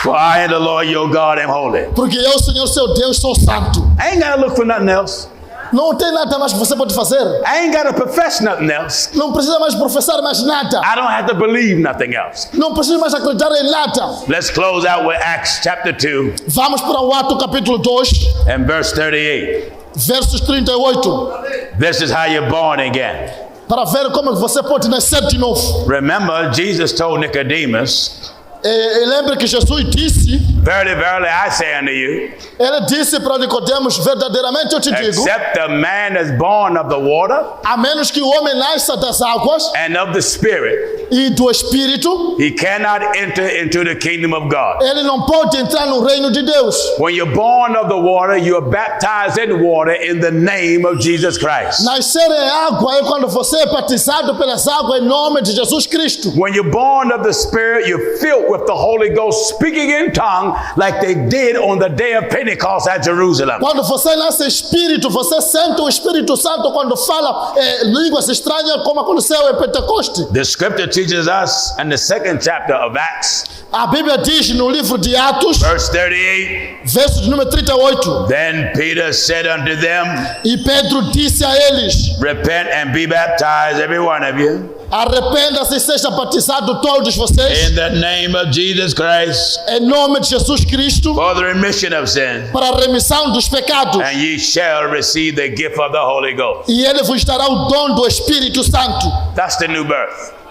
for I am the Lord your God am holy. porque eu, Senhor, seu Deus, sou santo. I ain't got to look for nothing else. Não tem nada mais que você pode fazer. I ain't got to profess nothing else. Não precisa mais professar mais nada. I don't have to believe nothing else. Não precisa mais acreditar em nada. Let's close out with Acts chapter 2 Vamos para o Ato capítulo 2, and verse 38. versos 38. This is how you're born again. para ver como você pode nascer de novo. Remember, Jesus told Nicodemus, E lembra que Jesus disse, verily, verily, I say unto you, ele disse para Nicodemos, verdadeiramente eu te digo, except a man is born of the water a menos que o homem nasça das águas and of the Spirit, e do Espírito, he cannot enter into the kingdom of God. ele não pode entrar no reino de Deus. When you're born of the water, you are baptized in water in the name of Jesus Christ. Nascer em água é quando você é batizado pelas águas em nome de Jesus Cristo. When you're born of the Spirit, you're filled with the Holy Ghost, speaking in tongue like they did on the day of Pentecost at Jerusalem. Quando você nasce Espírito, você sente o Espírito Santo quando fala línguas estranhas, como aconteceu em Pentecoste. The scripture teaches us in the 2nd chapter of Acts, A Bíblia diz no livro de Atos, verse 38, verso de número 38, then Peter said unto them, e Pedro disse a eles, repent and be baptized, every one of you, arrependa-se e seja batizado todos vocês, in the name of Jesus Christ, em nome de Jesus Cristo, for the remission of sins, para a remissão dos pecados, and ye shall receive the gift of the Holy Ghost. e ele vos dará o dom do Espírito Santo. That's the new birth.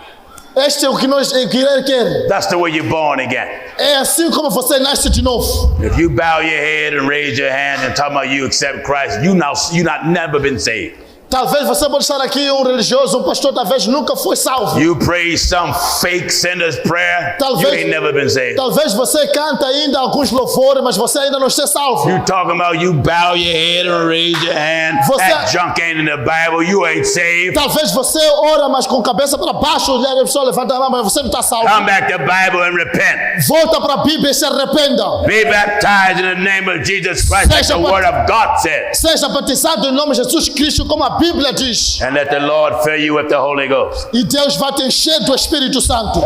Este é o que nós queremos. That's the way you're born again. É assim como você nasce de novo. If you bow your head and raise your hand and talk about you accept Christ, you not never been saved. Talvez você pode estar aqui, religioso, pastor, talvez nunca foi salvo. You pray some fake sinner's prayer, you ain't never been saved. Talvez você canta ainda alguns louvores, mas você ainda não está salvo. You talking about you bow your head and raise your hand, that junk ain't in the Bible, you ain't saved. Talvez você ora, mas com a cabeça para baixo, e a pessoa levanta a mão, mas você não está salvo. Come back to the Bible and repent. Volta para a Bíblia e se arrependa. Be baptized in the name of Jesus Christ, like the word of God says. Seja batizado em nome de Jesus Cristo, como a Bíblia diz. And let the Lord fill you with the Holy Ghost. E Deus vai te encher do Espírito Santo.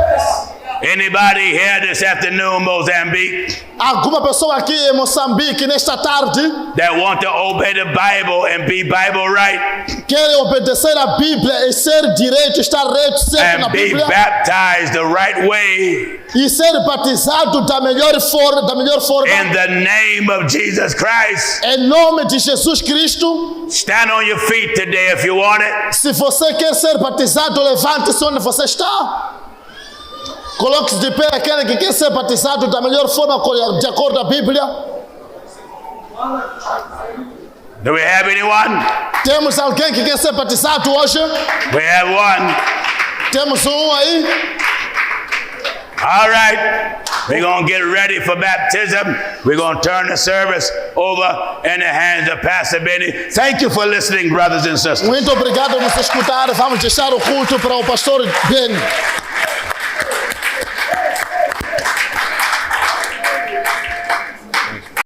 Anybody here this afternoon, Mozambique, Alguma pessoa aqui em Moçambique nesta tarde that want to obey the Bible and be Bible right, quer obedecer a Bíblia e ser direito, estar reto sempre na and be Bíblia baptized the right way e ser batizado da melhor forma, in the name of Jesus Christ. em nome de Jesus Cristo. Stand on your feet today if you want it. Se você quer ser batizado, levante-se onde você está. Coloque-se de pé aquele que quer ser batizado da melhor forma, de acordo com a Bíblia. Do we have anyone? Temos alguém que quer ser batizado hoje? We have one. Temos aí? All right. We're going to get ready for baptism. We're going to turn the service over in the hands of Pastor Benny. Thank you for listening, brothers and sisters. Muito obrigado por nos escutar. Vamos deixar o culto para o pastor Ben.